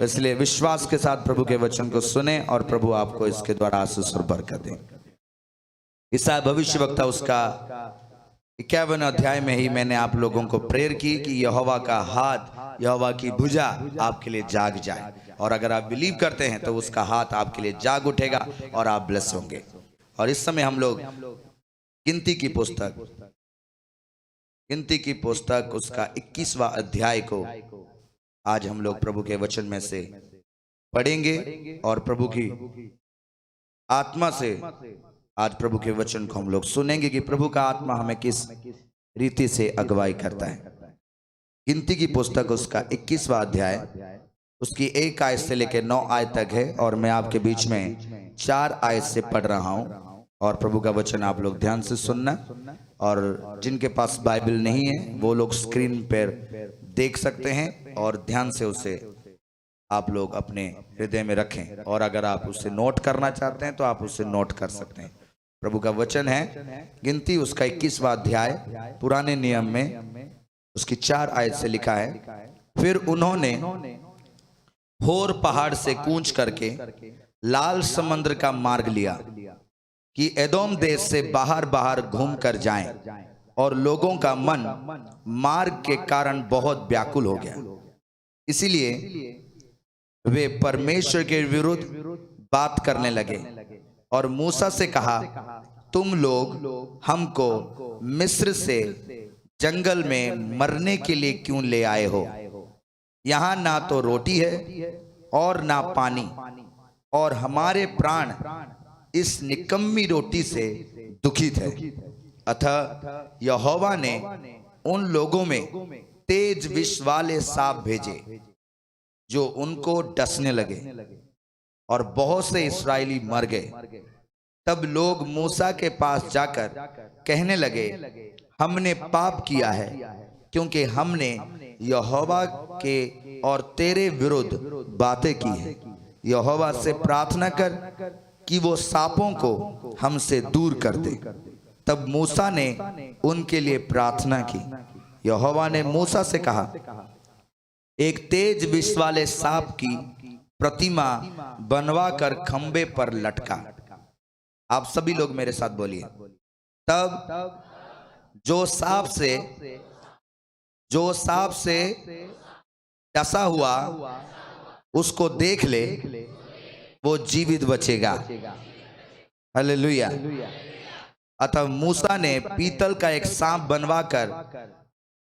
तो इसलिए विश्वास के साथ प्रभु के वचन को सुने और प्रभु आपको इसके द्वारा आशीष और बरकत दे। ईसाया भविष्यवक्ता उसका 51 अध्याय में ही मैंने आप लोगों को प्रेयर की कि यहोवा का हाथ, यहोवा की भुजा आपके लिए जाग जाए, और अगर आप बिलीव करते हैं तो उसका हाथ आपके लिए जाग उठेगा और आप ब्लेस होंगे। और इस समय हम लोग गिनती की पुस्तक उसका 21वां अध्याय को आज हम लोग प्रभु के वचन में से पढ़ेंगे और प्रभु की आत्मा से आज प्रभु के वचन को हम लोग सुनेंगे कि प्रभु का आत्मा हमें किस रीति से अगुवाई करता है। गिनती की पुस्तक उसका 21वां अध्याय उसकी 1 आयत से लेकर 9 आयत तक है, और मैं आपके बीच में 4 आयत से पढ़ रहा हूं। और प्रभु का वचन आप लोग ध्यान से सुनना, और जिनके पास बाइबल नहीं है वो लोग स्क्रीन पर देख सकते हैं और ध्यान से उसे आप लोग अपने हृदय में रखें, और अगर आप उसे नोट करना चाहते हैं तो आप उसे नोट कर सकते हैं। प्रभु का वचन है गिनती उसका 21वां अध्याय पुराने नियम में उसकी 4 आयत से लिखा है। फिर उन्होंने होर पहाड़ से कूच करके लाल समुद्र का मार्ग लिया कि एदोम देश से बाहर बाहर घूम कर जाएं, और लोगों का मन मार्ग के कारण बहुत व्याकुल हो गया, इसीलिए वे परमेश्वर के विरुद्ध बात करने लगे और मूसा से कहा, तुम लोग हमको मिस्र से जंगल में मरने के लिए क्यों ले आए हो? यहाँ ना तो रोटी है और ना पानी, और हमारे प्राण इस निकम्मी रोटी से दुखित है। अतः यहोवा ने उन लोगों में तेज विष वाले सांप भेजे जो उनको डसने लगे, और बहुत से इस्राएली मर गए। तब लोग मूसा के पास जाकर कहने लगे, हमने पाप किया है, क्योंकि हमने यहोवा के और तेरे विरुद्ध बातें की है। यहोवा से प्रार्थना कर कि वो सांपों को हमसे दूर कर दे। तब मूसा ने उनके लिए प्रार्थना की। यहोवा ने मूसा से कहा, एक तेज विष वाले सांप की प्रतिमा बनवा कर खंबे पर लटका। आप सभी लोग मेरे साथ बोलिए। तब जो सांप से डसा हुआ उसको देख ले, वो जीवित बचेगा। हालेलुया। अतः मूसा ने पीतल का एक सांप बनवाकर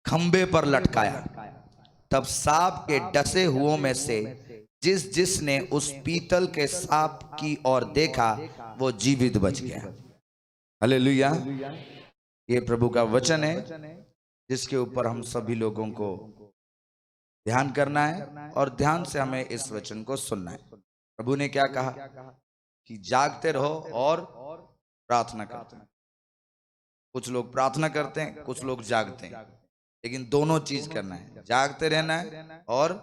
खंबे पर लटकाया। तब सांप के डसे हुओं में से जिसने उस पीतल के सांप की ओर देखा वो जीवित बच गया। हालेलुया। ये प्रभु का वचन है जिसके ऊपर हम सभी लोगों को ध्यान करना है और ध्यान से हमें इस वचन को सुनना है। प्रभु ने क्या कहा कि जागते रहो और प्रार्थना करते हैं। कुछ लोग प्रार्थना करते हैं, कुछ लोग जागते हैं, लेकिन दोनों चीज करना है, जागते रहना है और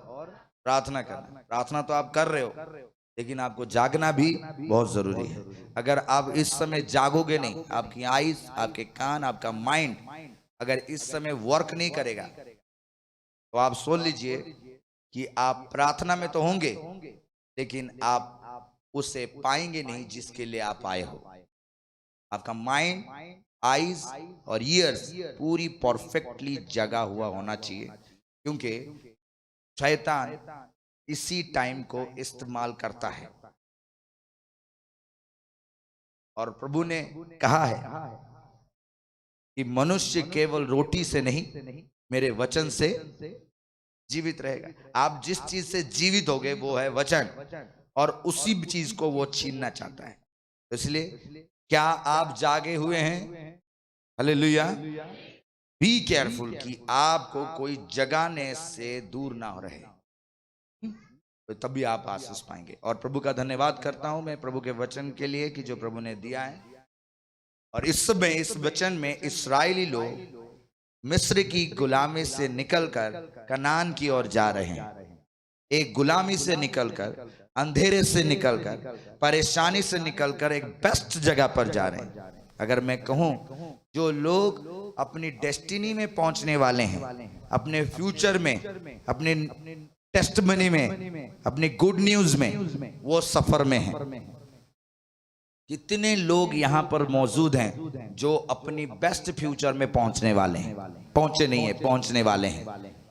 प्रार्थना करना है। प्रार्थना तो आप कर रहे हो, लेकिन आपको जागना भी बहुत जरूरी है। अगर आप इस समय जागोगे नहीं, आपकी आईज, आपके कान, आपका माइंड अगर इस समय वर्क नहीं करेगा तो आप सोच लीजिए कि आप प्रार्थना में तो होंगे लेकिन आप उसे पाएंगे नहीं जिसके लिए आप आए हो। आपका माइंड, आईज और ईयर्स पूरी परफेक्टली जगा हुआ होना चाहिए, क्योंकि शैतान इसी टाइम को इस्तेमाल करता है। और प्रभु ने कहा है कि मनुष्य केवल रोटी से नहीं मेरे वचन से जीवित रहेगा। आप जिस चीज से जीवित होगे वो है वचन, और उसी चीज को वो छीनना चाहता है। तो इसलिए क्या आप जागे हुए हैं? हालेलुया। बी केयरफुल कि आपको कोई जगाने से दूर ना हो रहे, तो तभी आप आशीष पाएंगे। और प्रभु का धन्यवाद करता हूं मैं प्रभु के वचन के लिए कि जो प्रभु ने दिया है। और इस समय इस वचन में इस्राएली लोग मिस्र की गुलामी से निकलकर कनान की ओर जा रहे हैं। एक गुलामी से निकलकर, अंधेरे से निकलकर, परेशानी से निकलकर एक बेस्ट जगह पर जा रहे हैं। अगर मैं कहूं, जो लोग अपनी डेस्टिनी में पहुंचने वाले हैं, अपने फ्यूचर में, अपने टेस्टमनी में, अपनी गुड न्यूज में, वो सफर में है। कितने लोग यहाँ पर मौजूद हैं जो अपनी बेस्ट फ्यूचर में पहुंचने वाले हैं, पहुंचे नहीं है, पहुंचने वाले हैं।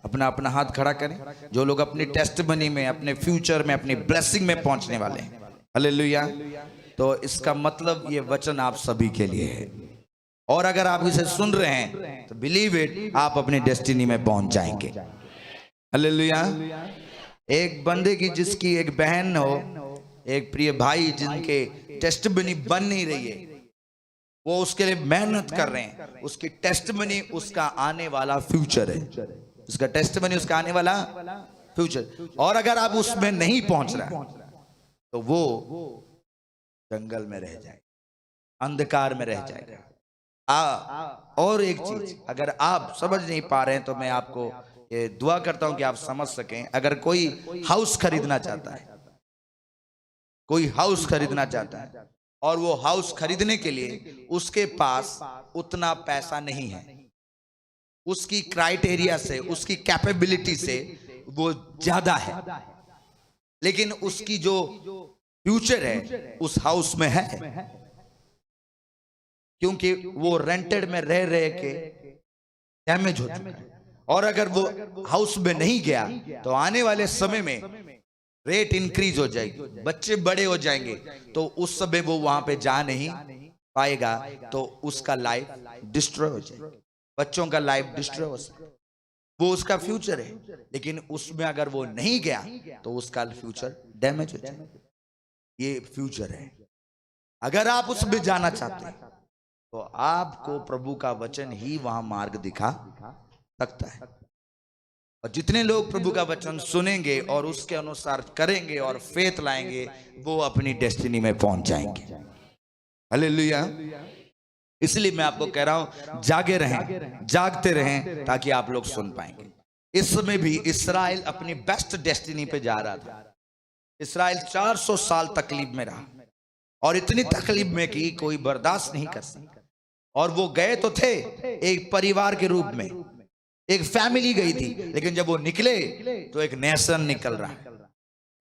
अपना अपना हाथ खड़ा करें जो लोग अपनी टेस्टमनी में, अपने फ्यूचर में, अपनी ब्लेसिंग में पहुंचने वाले हैं। हालेलुया। तो इसका मतलब ये वचन आप सभी के लिए है, और अगर आप इसे सुन रहे हैं तो बिलीव इट, आप अपनी डेस्टिनी में पहुंच जाएंगे। हालेलुया। एक बंदे की, जिसकी एक बहन हो, एक प्रिय भाई जिनके टेस्टमनी बन नहीं रही है, वो उसके लिए मेहनत कर रहे हैं। उसकी टेस्टमनी उसका आने वाला फ्यूचर है, उसका टेस्टमनी उसका आने वाला फ्यूचर। और अगर आप उसमें नहीं पहुंच रहा तो वो जंगल में रह जाए, अंधकार में रह जाएगा। और एक चीज, अगर आप समझ नहीं पा रहे हैं तो मैं आपको ये दुआ करता हूं कि आप समझ सकें। अगर कोई हाउस खरीदना चाहता है, कोई हाउस खरीदना चाहता है, और वो हाउस खरीदने के लिए उसके पास उतना पैसा नहीं है, उसकी क्राइटेरिया से, उसकी कैपेबिलिटी से वो ज्यादा है, लेकिन उसकी जो फ्यूचर है उस हाउस में है, क्योंकि वो रेंटेड में रह रहे के डैमेज हो चुका है। और अगर वो हाउस में नहीं गया तो आने वाले समय में रेट इंक्रीज हो जाएगी, बच्चे बड़े हो जाएंगे, तो उस समय वो वहां पे जा नहीं पाएगा, तो उसका लाइफ डिस्ट्रॉय हो जाएगा, बच्चों का लाइफ डिस्ट्रॉय हो सकता है। वो उसका फ्यूचर है, लेकिन उसमें अगर वो नहीं गया तो उसका फ्यूचर डैमेज हो जाएगा। ये फ्यूचर है। अगर आप उसमें जाना चाहते हैं तो आपको प्रभु का वचन ही वहां मार्ग दिखा सकता है। और जितने लोग प्रभु का वचन सुनेंगे और उसके अनुसार करेंगे और फेथ लाएंगे, वो अपनी डेस्टिनी में पहुंच जाएंगे। हालेलुया। इसलिए मैं आपको कह रहा हूं, जागे रहें, जागते रहें, ताकि आप लोग सुन पाएंगे। इस समय भी इस्राएल अपनी बेस्ट डेस्टिनी पे जा रहा था। इस्राएल 400 साल तकलीफ में रहा, और इतनी तकलीफ में कि कोई बर्दाश्त नहीं कर सका। और वो गए तो थे एक परिवार के रूप में, एक फैमिली गई थी, लेकिन जब वो निकले तो एक नेशन निकल रहा है,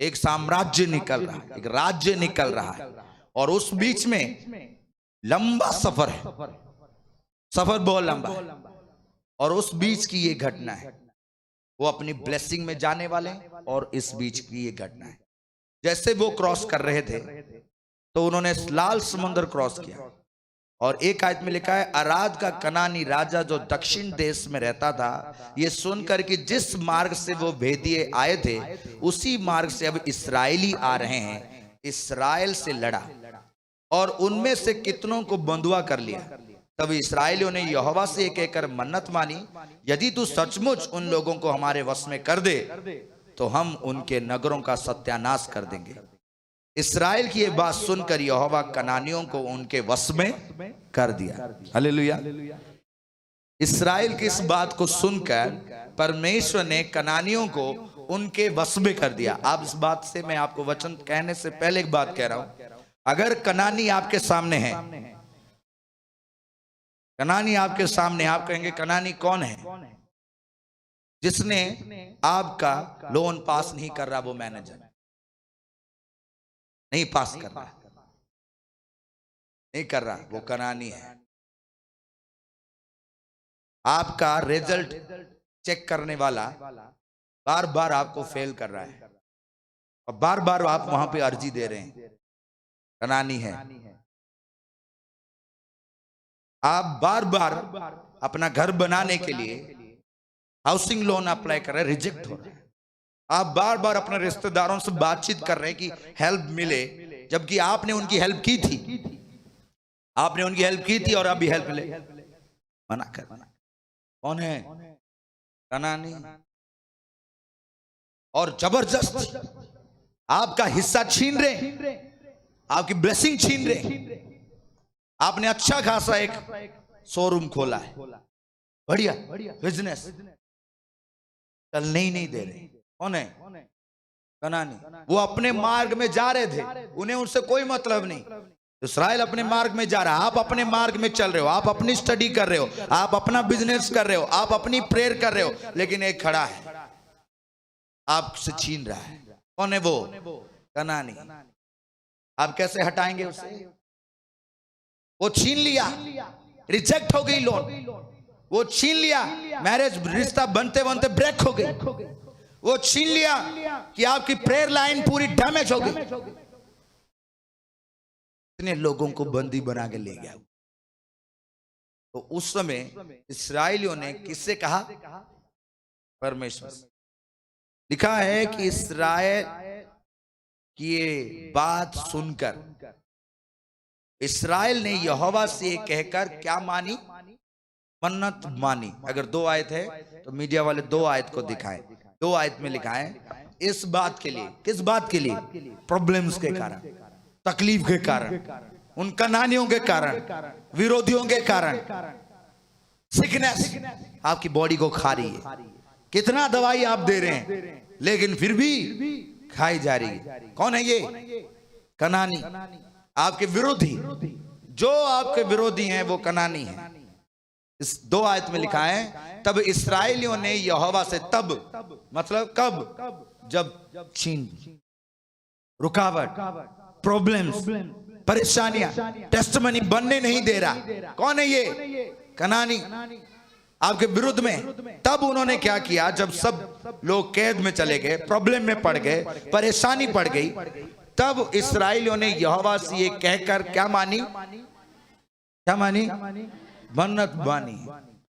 एक साम्राज्य निकल रहा है, एक राज्य निकल रहा है। और उस बीच में लंबा सफर है, सफर बहुत लंबा है। और उस बीच की ये घटना है, वो अपनी ब्लेसिंग में जाने वाले हैं, और इस बीच की ये घटना है। जैसे वो क्रॉस कर रहे थे तो उन्होंने लाल समुद्र क्रॉस किया, और एक आयत में लिखा है, अराद का कनानी राजा जो दक्षिण देश में रहता था, ये सुनकर कि जिस मार्ग से वो भेदिए आए थे उसी मार्ग से अब इस्राएली आ रहे हैं, इस्राएल से लड़ा और उनमें से कितनों को बंधुआ कर लिया। तब इस्राएलियों ने यहोवा से एक कहकर मन्नत मानी, यदि तू सचमुच उन लोगों को हमारे वश में कर दे तो हम उनके नगरों का सत्यानाश कर देंगे। इस्राएल की ये बात सुनकर यहोवा कनानियों को उनके वश में कर दिया। हालेलुया। इस्राएल की इस बात को सुनकर परमेश्वर ने कनानियों को उनके वश में कर दिया। आप इस बात से, मैं आपको वचन कहने से पहले एक बात कह रहा हूं, अगर कनानी आपके सामने है, कनानी आपके सामने, आप कहेंगे कनानी कौन है? जिसने आपका लोन पास नहीं कर रहा, वो मैनेजर नहीं पास कर रहा, नहीं कर रहा, वो कनानी है। आपका रिजल्ट चेक करने वाला बार बार आपको फेल कर रहा है, और बार बार आप वहां पे अर्जी दे रहे हैं, कनानी है। आप बार बार अपना घर बनाने के लिए हाउसिंग लोन अप्लाई कर रहे हैं, रिजेक्ट हो रहा है। आप बार बार अपने रिश्तेदारों से बातचीत कर रहे हैं कि हेल्प मिले, जबकि आपने उनकी हेल्प की थी, आपने उनकी हेल्प की थी और अभी हेल्प मिले, मना कर। कौन है? कनानी। और जबरदस्त आपका हिस्सा छीन रहे, आपकी ब्लेसिंग छीन रहे। आपने अच्छा खासा एक शोरूम खोला है, बढ़िया बिजनेस, चलने ही नहीं दे रहे। कौन है? कनानी। वो अपने मार्ग में जा रहे थे, उन्हें उनसे कोई मतलब नहीं। इस्राएल अपने मार्ग में जा रहा है, आप अपने मार्ग में चल रहे हो, आप अपनी स्टडी कर रहे हो, आप अपना बिजनेस कर रहे हो, आप अपनी प्रेयर कर रहे हो, लेकिन एक खड़ा है, आपसे छीन रहा है। कौन है वो? कनानी। आप कैसे हटाएंगे उसे? वो छीन लिया, रिजेक्ट हो गई लोन, वो छीन लिया, मैरिज रिश्ता बनते बनते ब्रेक हो गई, वो छीन लिया कि आपकी प्रेयर लाइन पूरी डैमेज हो गई। इतने लोगों को बंदी बना के ले गया। तो उस समय इस्राएलियों ने किससे कहा? परमेश्वर से। लिखा है कि इस्राएल की ये बात सुनकर इस्राएल ने यहोवा से कहकर क्या मानी? मन्नत मानी। अगर 2 आयत है तो मीडिया वाले 2 आयत को दिखाएं। 2 आयत में लिखा है इस बात के लिए। किस बात के लिए? प्रॉब्लम्स के कारण, तकलीफ के कारण, उन कनानियों के कारण, विरोधियों के कारण, सिकनेस आपकी बॉडी को खा रही है। कितना दवाई आप दे रहे हैं लेकिन फिर भी खाई जा रही है। कौन है ये? कनानी। आपके विरोधी, जो आपके विरोधी हैं वो कनानी है। इस 2 आयत में लिखा है तब इस्राएलियों ने यहोवा से, तब मतलब कब? जब छीन, रुकावट, प्रॉब्लम्स, परेशानियां, टेस्टिमनी बनने नहीं दे रहा। कौन है ये? कनानी आपके विरुद्ध में। तब उन्होंने क्या किया? जब सब लोग कैद में चले गए, प्रॉब्लम में पड़ गए, परेशानी पड़ गई, तब इस्राएलियों ने यहोवा से ये कहकर क्या मानी? क्या मानी? मन्नत मानी।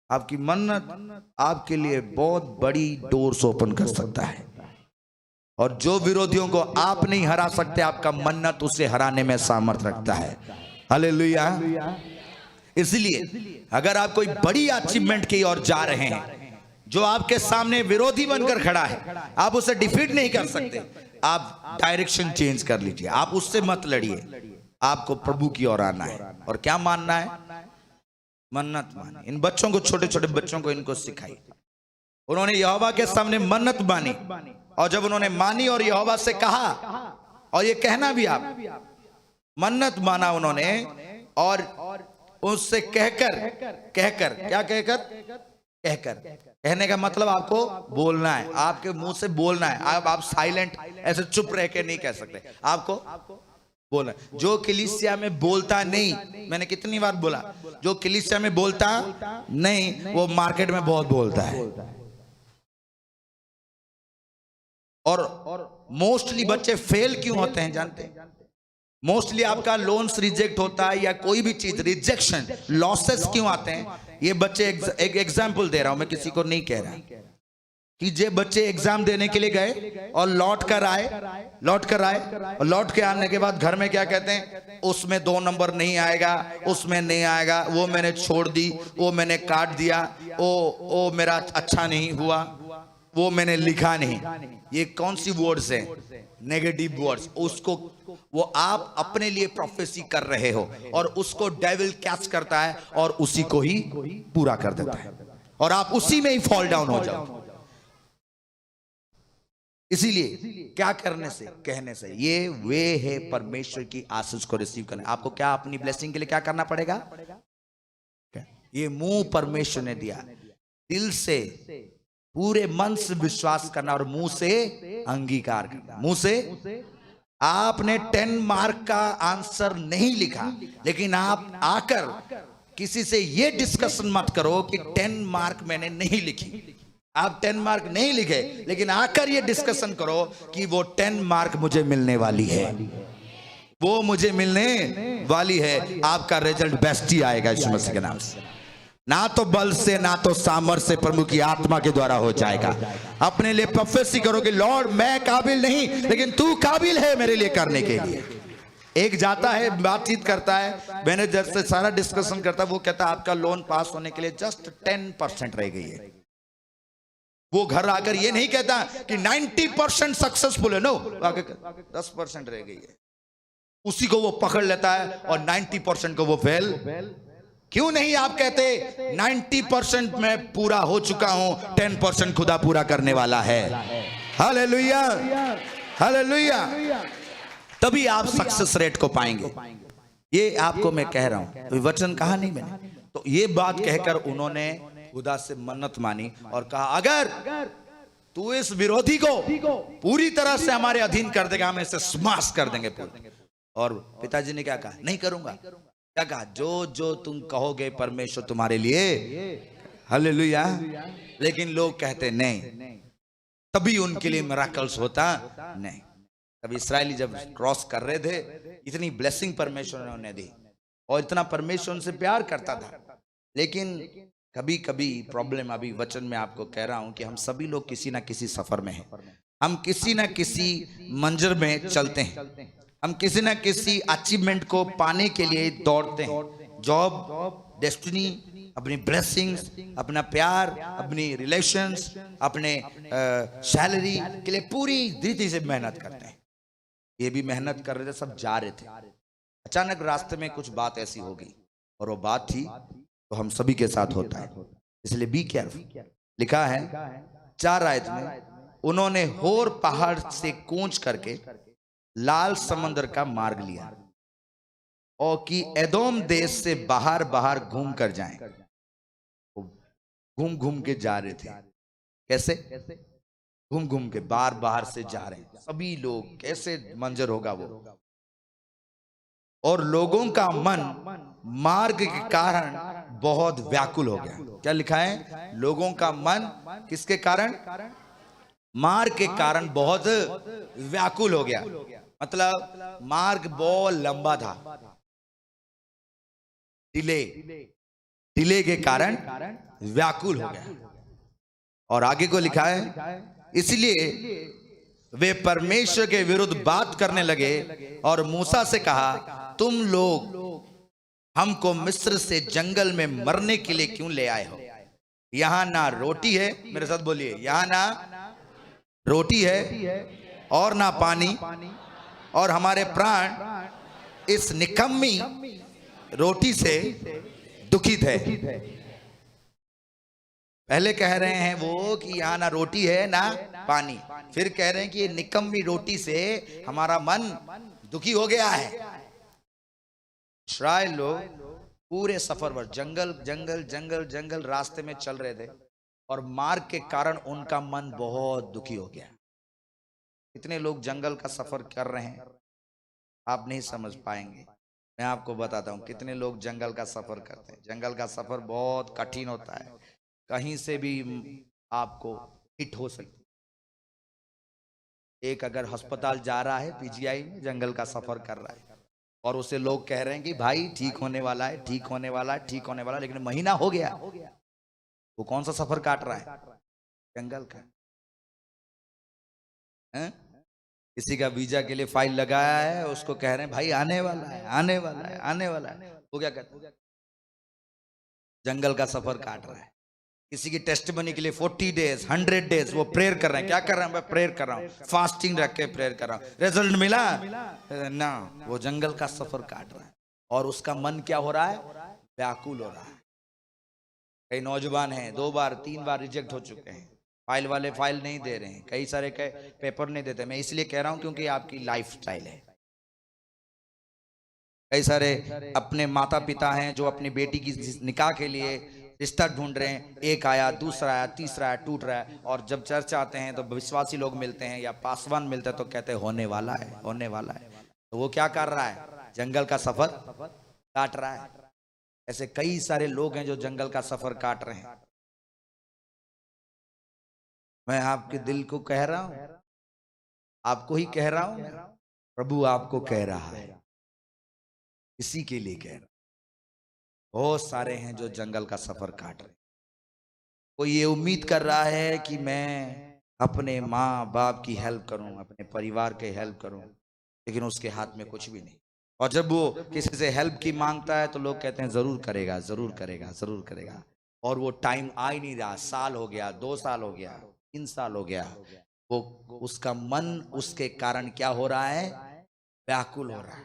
आपकी मन्नत आपके लिए बहुत बड़ी डोर्स ओपन कर सकता है। और जो विरोधियों को आप नहीं हरा सकते, आपका मन्नत उसे हराने में सामर्थ रखता है। हालेलुया। इसलिए अगर आप कोई बड़ी अचीवमेंट की ओर जा रहे हैं, जो आपके सामने विरोधी बनकर खड़ा है, आप उसे डिफीट नहीं कर सकते, आप डायरेक्शन चेंज कर लीजिए। आप उससे मत लड़िए, आपको प्रभु की ओर आना है। और क्या मानना है? मन्नत मानी। इन बच्चों को, छोटे छोटे बच्चों को इनको सिखाई। उन्होंने यहोवा के सामने मन्नत मानी, और जब उन्होंने मानी और यहोवा से कहा, और ये कहना भी, आप मन्नत माना उन्होंने, और उससे कहकर क्या कहकर? कहने का मतलब आपको बोलना है, आपके मुंह से बोलना है। आप साइलेंट ऐसे चुप रह के नहीं कह सकते, आपको बोलना। जो कलीसिया में बोलता नहीं, मैंने कितनी बार बोला, जो कलीसिया में बोलता नहीं वो मार्केट में बहुत बोलता है। और मोस्टली बच्चे फेल क्यों होते हैं जानते हैं? मोस्टली आपका लोन्स रिजेक्ट होता है या कोई भी चीज रिजेक्शन, लॉसेस क्यों आते हैं? ये बच्चे, एक एग्जांपल दे रहा हूं मैं, किसी को नहीं कह रहा, कि जे बच्चे एग्जाम देने के लिए गए और लौट कर आए, और लौट के आने के बाद घर में क्या कहते हैं? उसमें 2 नंबर नहीं आएगा, उसमें नहीं आएगा, वो मैंने छोड़ दी, वो मैंने काट दिया, वो मेरा अच्छा नहीं हुआ, वो मैंने लिखा नहीं। ये कौन सी वर्ड्स हैं? Negative words. उसको वो आप अपने लिए प्रोफेसी कर रहे हो, और उसको डेविल कैच करता है और उसी को ही पूरा कर देता है, और आप उसी में ही फॉल डाउन हो जाओ। इसीलिए क्या करने से? कहने से। ये वे है परमेश्वर की आशीष को रिसीव करने। आपको क्या अपनी ब्लेसिंग के लिए क्या करना पड़ेगा? ये मुंह परमेश्वर ने दिया, दिल से पूरे मन से विश्वास करना और मुंह से अंगीकार करना। मुंह से आपने 10 मार्क का आंसर नहीं लिखा, लेकिन आप आकर किसी से ये डिस्कशन मत करो कि 10 मार्क मैंने नहीं लिखी। आप 10 मार्क नहीं लिखे, लेकिन आकर ये डिस्कशन करो कि वो 10 मार्क मुझे मिलने वाली है, वो मुझे मिलने वाली है। आपका रिजल्ट बेस्ट ही आएगा यीशु मसीह के नाम से। ना तो बल से, ना तो सामर्थ से, प्रभु की आत्मा के द्वारा हो जाएगा। अपने लिए प्रोफेसी करो कि लॉर्ड मैं काबिल नहीं, लेकिन तू काबिल है मेरे लिए करने के लिए। एक जाता है, बातचीत करता है, मैनेजर से सारा डिस्कशन करता है, वो कहता है आपका लोन पास होने के लिए जस्ट 10% रह गई है। वो घर आकर ये नहीं कहता कि 90% सक्सेसफुल है, नो, 10% रह गई है। उसी को वो पकड़ लेता है और 90% को वो फेल। क्यों नहीं आप कहते 90% मैं पूरा हो चुका हूं, 10% खुदा पूरा करने वाला है। Hallelujah, hallelujah. तभी आप सक्सेस रेट को पाएंगे। ये आपको मैं कह रहा हूं, वचन कहा नहीं मैंने। तो ये बात कहकर उन्होंने खुदा से मन्नत मानी और कहा अगर तू इस विरोधी को पूरी तरह से हमारे अधीन कर देगा, हम इसे स्माश कर देंगे पूरा। और पिताजी ने क्या कहा? नहीं करूंगा। क्या कहा? जो जो तुम कहोगे परमेश्वर तुम्हारे लिए, हालेलुया। लेकिन लोग कहते नहीं, तभी उनके लिए मिराकल्स होता नहीं। तब इस्राएली जब क्रॉस कर रहे थे, इतनी ब्लेसिंग परमेश्वर ने उन्हें दी और इतना परमेश्वर उनसे प्यार करता था। लेकिन कभी कभी प्रॉब्लम, अभी वचन में आपको कह रहा हूं कि हम सभी लोग किसी ना किसी सफर में हैं। हम किसी ना किसी मंजर में चलते हैं, हम किसी ना किसी अचीवमेंट को पाने के लिए दौड़ते हैं। जॉब, डेस्टिनी, अपनी ब्लेसिंग्स, अपना प्यार, अपनी रिलेशंस, अपने सैलरी के लिए पूरी रीति से मेहनत करते हैं। ये भी मेहनत कर रहे थे, सब जा रहे थे। अचानक रास्ते में कुछ बात ऐसी हो गई, और वो बात थी तो हम सभी के साथ होता है, इसलिए बी केयरफुल। लिखा है 4 आयत में, उन्होंने होर पहाड़ से कूच करके लाल समंदर का मार्ग लिया और कि एदोम देश से बाहर बाहर घूम कर जाएं। घूम घूम के जा रहे थे। कैसे? घूम घूम के बाहर बाहर से जा रहे हैं सभी लोग। कैसे मंजर होगा वो? और लोगों का मन मार्ग के कारण बहुत व्याकुल हो गया। क्या लिखा है? लोगों का मन किसके कारण? मार्ग के कारण बहुत व्याकुल हो गया। मतलब मार्ग बहुत लंबा था, डिले के कारण व्याकुल हो गया। और आगे को लिखा है, इसलिए वे परमेश्वर के विरुद्ध बात करने लगे और मूसा से कहा, तुम लोग हमको मिस्र से जंगल में मरने के लिए क्यों ले आए हो? यहां ना रोटी है, मेरे साथ बोलिए, यहां ना रोटी है और ना पानी, और हमारे प्राण इस निकम्मी रोटी से दुखित है। पहले कह रहे हैं वो कि यहां ना रोटी है ना पानी, फिर कह रहे हैं कि ये निकम्मी रोटी से हमारा मन दुखी हो गया है। इस्राएल लोग पूरे सफर पर जंगल जंगल जंगल जंगल रास्ते में चल रहे थे और मार्ग के कारण उनका मन बहुत दुखी हो गया। कितने लोग जंगल का सफर कर रहे हैं आप नहीं समझ पाएंगे। मैं आपको बताता हूं कितने लोग जंगल का सफर करते हैं। जंगल का सफर बहुत कठिन होता है, कहीं से भी आपको हिट हो सकती। एक अगर अस्पताल जा रहा है पीजीआई में, जंगल का सफर कर रहा है और उसे लोग कह रहे हैं कि भाई ठीक होने वाला है, ठीक होने वाला है, ठीक होने वाला है, लेकिन महीना हो गया। वो कौन सा सफर काट रहा है? जंगल का। किसी का वीजा के लिए फाइल लगाया है, उसको कह रहे हैं भाई आने वाला है, आने वाला है, आने वाला है। वो क्या कहता है? जंगल का सफर काट रहा है। किसी की टेस्टिमनी के लिए 40 डेज 100 डेज वो प्रेयर कर रहे हैं। क्या कर रहे हैं? मैं प्रेयर कर रहा हूँ, फास्टिंग रख के प्रेयर कर रहा हूँ। रिजल्ट मिला ना? वो जंगल का सफर काट रहा है और उसका मन क्या हो रहा है? व्याकुल हो रहा है। कई नौजवान हैं 2 बार 3 बार रिजेक्ट हो चुके हैं, फाइल वाले फाइल नहीं दे रहे हैं, कई सारे पेपर नहीं देते। मैं इसलिए कह रहा हूं क्योंकि आपकी लाइफ स्टाइल है। कई सारे अपने माता पिता हैं जो अपनी बेटी की निकाह के लिए रिश्ता ढूंढ रहे हैं, एक आया, दूसरा आया, तीसरा आया, टूट रहा है। और जब चर्च आते हैं तो विश्वासी लोग मिलते हैं या पासवान मिलते हैं तो कहते हैं होने वाला है, होने वाला है। तो वो क्या कर रहा है? जंगल का सफर काट रहा है। ऐसे कई सारे लोग हैं जो जंगल का सफर काट रहे हैं। मैं आपके दिल को कह रहा हूं, आपको ही कह रहा हूं, प्रभु आपको कह रहा है, इसी के लिए कह रहा। बहुत सारे हैं जो जंगल का सफर काट रहे। कोई ये उम्मीद कर रहा है कि मैं अपने माँ बाप की हेल्प करूं, अपने परिवार के हेल्प करूं, लेकिन उसके हाथ में कुछ भी नहीं। और जब वो किसी से हेल्प की मांगता है तो लोग कहते हैं जरूर करेगा, जरूर करेगा, जरूर करेगा। और वो टाइम आ ही नहीं रहा। साल हो गया, 2 साल हो गया, 3 साल हो गया। वो उसका मन उसके कारण क्या हो रहा है? व्याकुल हो रहा है,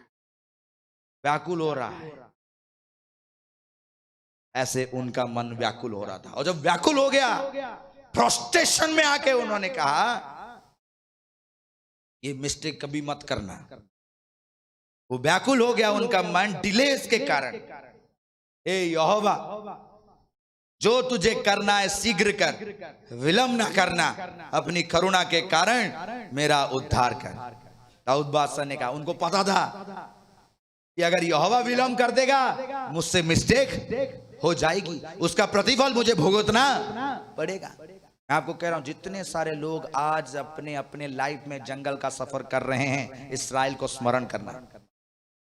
व्याकुल हो रहा है। ऐसे उनका मन व्याकुल हो रहा था। और जब व्याकुल हो गया, फ्रस्ट्रेशन में आके उन्होंने कहा ये मिस्टेक कभी मत करना। वो व्याकुल हो गया उनका मन डिलेस के कारण। हे यहोवा, जो तुझे करना है शीघ्र कर, विलंब न करना, अपनी करुणा के कारण मेरा उद्धार कर। दाऊद बादशाह ने कहा, उनको पता था कि अगर यहोवा विलंब कर देगा मुझसे मिस्टेक हो जाएगी, उसका प्रतिफल मुझे भुगतना पड़ेगा। मैं आपको कह रहा हूं, जितने सारे लोग आज अपने अपने लाइफ में जंगल का सफर कर रहे हैं, इस्राएल को स्मरण करना।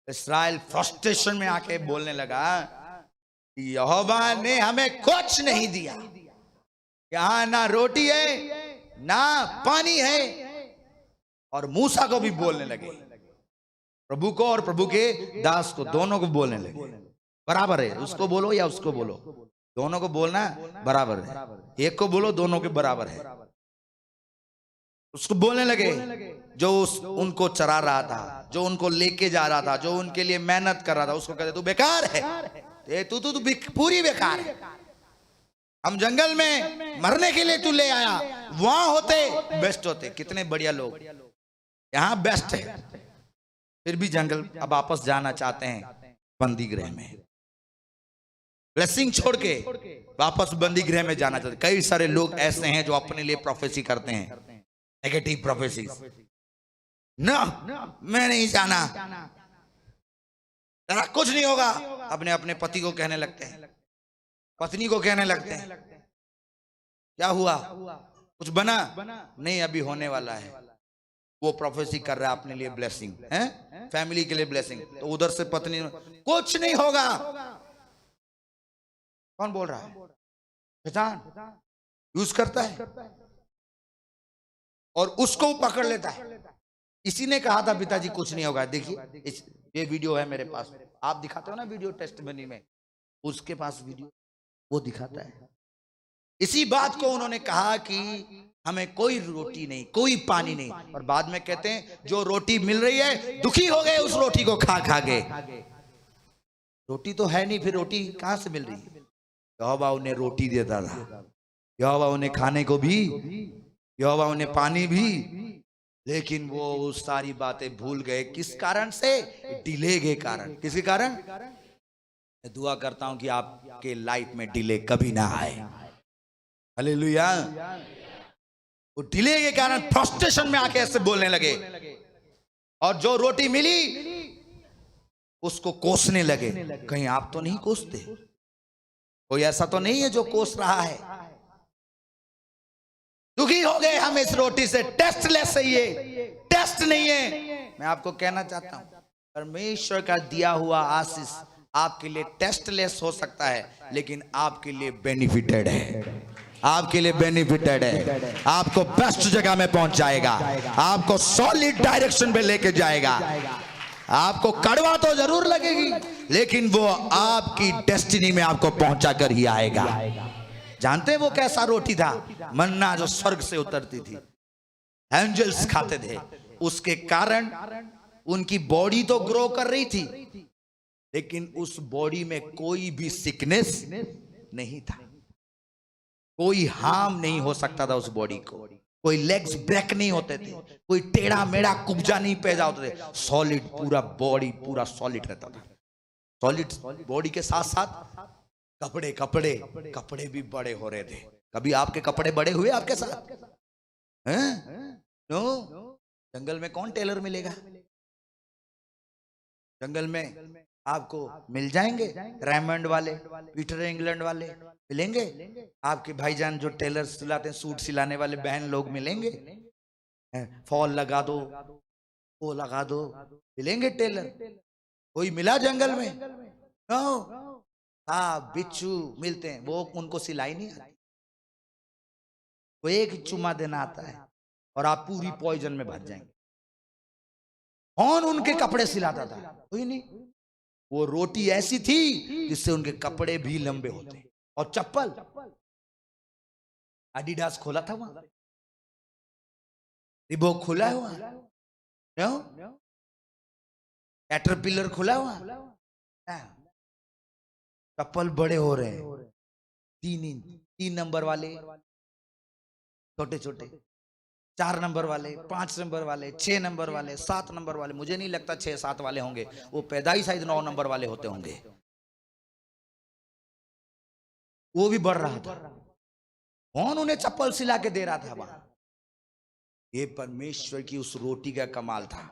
इस्राएल फ्रस्ट्रेशन में आके बोलने लगा, यहोवा ने हमें कुछ नहीं दिया, यहां ना रोटी है ना पानी है। और मूसा को भी बोलने लगे, प्रभु को और प्रभु के दास को, दोनों को बोलने लगे, बराबर है, उसको बोलो या उसको बोलो, दोनों को बोलना बराबर है, एक को बोलो दोनों के बराबर है। उसको बोलने लगे, जो उनको चरा रहा था, जो उनको लेके जा रहा था, जो उनके लिए मेहनत कर रहा था, उसको कहते तू बेकार है, तू पूरी बेकार है, हम जंगल में मरने के लिए तू ले आया, वहां होते बेस्ट होते। कितने बढ़िया लोग, यहां बेस्ट है, फिर भी जंगल अब वापस जाना चाहते हैं बंदी गृह में, ब्लेसिंग छोड़ के वापस बंदी गृह में जाना चाहते। कई सारे लोग ऐसे हैं जो अपने लिए प्रोफेसी करते हैं, नेगेटिव प्रोफेसी, ना मैं नहीं जाना, तेरा कुछ नहीं होगा। अपने अपने पति को कहने लगते हैं, पत्नी को कहने लगते हैं, क्या हुआ, कुछ बना नहीं, अभी होने वाला है। वो प्रोफेसी कर रहा है अपने लिए ब्लेसिंग है, फैमिली के लिए ब्लेसिंग, तो उधर से पत्नी कुछ नहीं होगा। कौन बोल रहा है? शैतान यूज करता है और उसको पकड़ लेता है। इसी ने कहा था पिताजी कुछ नहीं होगा। देखिए ये वीडियो है मेरे पास, आप दिखाते हो ना वीडियो टेस्टिमनी में, उसके पास वीडियो वो दिखाता है। इसी बात को उन्होंने कहा कि हमें कोई रोटी नहीं, कोई पानी नहीं, और बाद में कहते हैं जो रोटी मिल रही है दुखी हो गए उस रोटी को खा खा के। रोटी तो है नहीं, फिर रोटी कहां से मिल रही है? यहोवा उन्हें रोटी देता था, यहोवा उन्हें खाने को भी, यहोवा उन्हें पानी भी, लेकिन वो उस सारी बातें भूल गए। किस कारण से? डिले के कारण। किसके कारण? मैं दुआ करता हूं कि आपके लाइफ में डिले कभी ना आए। हालेलुया। वो डिले के कारण फ्रस्ट्रेशन में आके ऐसे बोलने लगे, और जो रोटी मिली उसको कोसने लगे। कहीं आप तो नहीं कोसते? कोई ऐसा तो नहीं है जो कोस रहा है? दुखी हो गए हम इस रोटी से, टेस्टलेस है ये, टेस्ट नहीं है। मैं आपको कहना चाहता हूं, परमेश्वर का दिया हुआ आशीष आपके लिए टेस्टलेस हो सकता है, लेकिन आपके लिए बेनिफिटेड है, आपके लिए बेनिफिटेड है। आपको बेस्ट जगह में पहुंचाएगा, आपको सॉलिड डायरेक्शन पे लेके जाएगा। आपको कड़वा तो जरूर लगेगी, लेकिन वो आपकी डेस्टिनी में आपको पहुंचा कर ही आएगा। जानते हैं वो कैसा रोटी था? मन्ना जो स्वर्ग से उतरती थी, एंजल्स खाते थे। उसके कारण उनकी बॉडी तो ग्रो कर रही थी, लेकिन उस बॉडी में कोई भी सिकनेस नहीं था, कोई हार्म नहीं हो सकता था उस बॉडी को, कोई लेग्स ब्रेक नहीं होते थे, कोई टेढ़ा मेढ़ा कुब्जा नहीं पैदा होते थे। सॉलिड पूरा बॉडी पूरा सॉलिड रहता था। सॉलिड बॉडी के साथ साथ कपड़े कपड़े कपड़े भी बड़े हो रहे थे। कभी आपके कपड़े बड़े हुए आपके साथ? हैं? नो। जंगल में कौन टेलर मिलेगा? जंगल में आपको मिल जाएंगे रेमंड वाले, पीटर इंग्लैंड वाले मिलेंगे, आपके भाईजान जो टेलर सिलाते हैं, सूट सिलाने वाले बहन लोग मिलेंगे, फॉल लगा दो, वो लगा दो, मिलेंगे टेलर। कोई मिला जंगल में? नो। हाँ, बिच्छू मिलते हैं, वो उनको सिलाई नहीं आती, वो एक चुमा देना आता है और आप पूरी पॉइजन में भर जाएंगे। कौन उनके कपड़े सिलाता था? कोई नहीं। वो रोटी ऐसी थी जिससे उनके कपड़े भी लंबे होते। और चप्पल, एडिडास खोला था वहां, रिबॉक खुला हुआ, कैटरपिलर खुला हुआ, चप्पल बड़े हो रहे हैं, 3 इंच, 3 नंबर वाले छोटे छोटे, 4 नंबर वाले, 5 नंबर वाले, 6 नंबर वाले, 7 नंबर वाले। मुझे नहीं लगता 6-7 वाले होंगे, वो पैदाई शायद 9 नंबर वाले होते होंगे। वो भी बढ़ रहा था। कौन उन्हें चप्पल सिला के दे रहा था वहां? ये परमेश्वर की उस रोटी का कमाल था।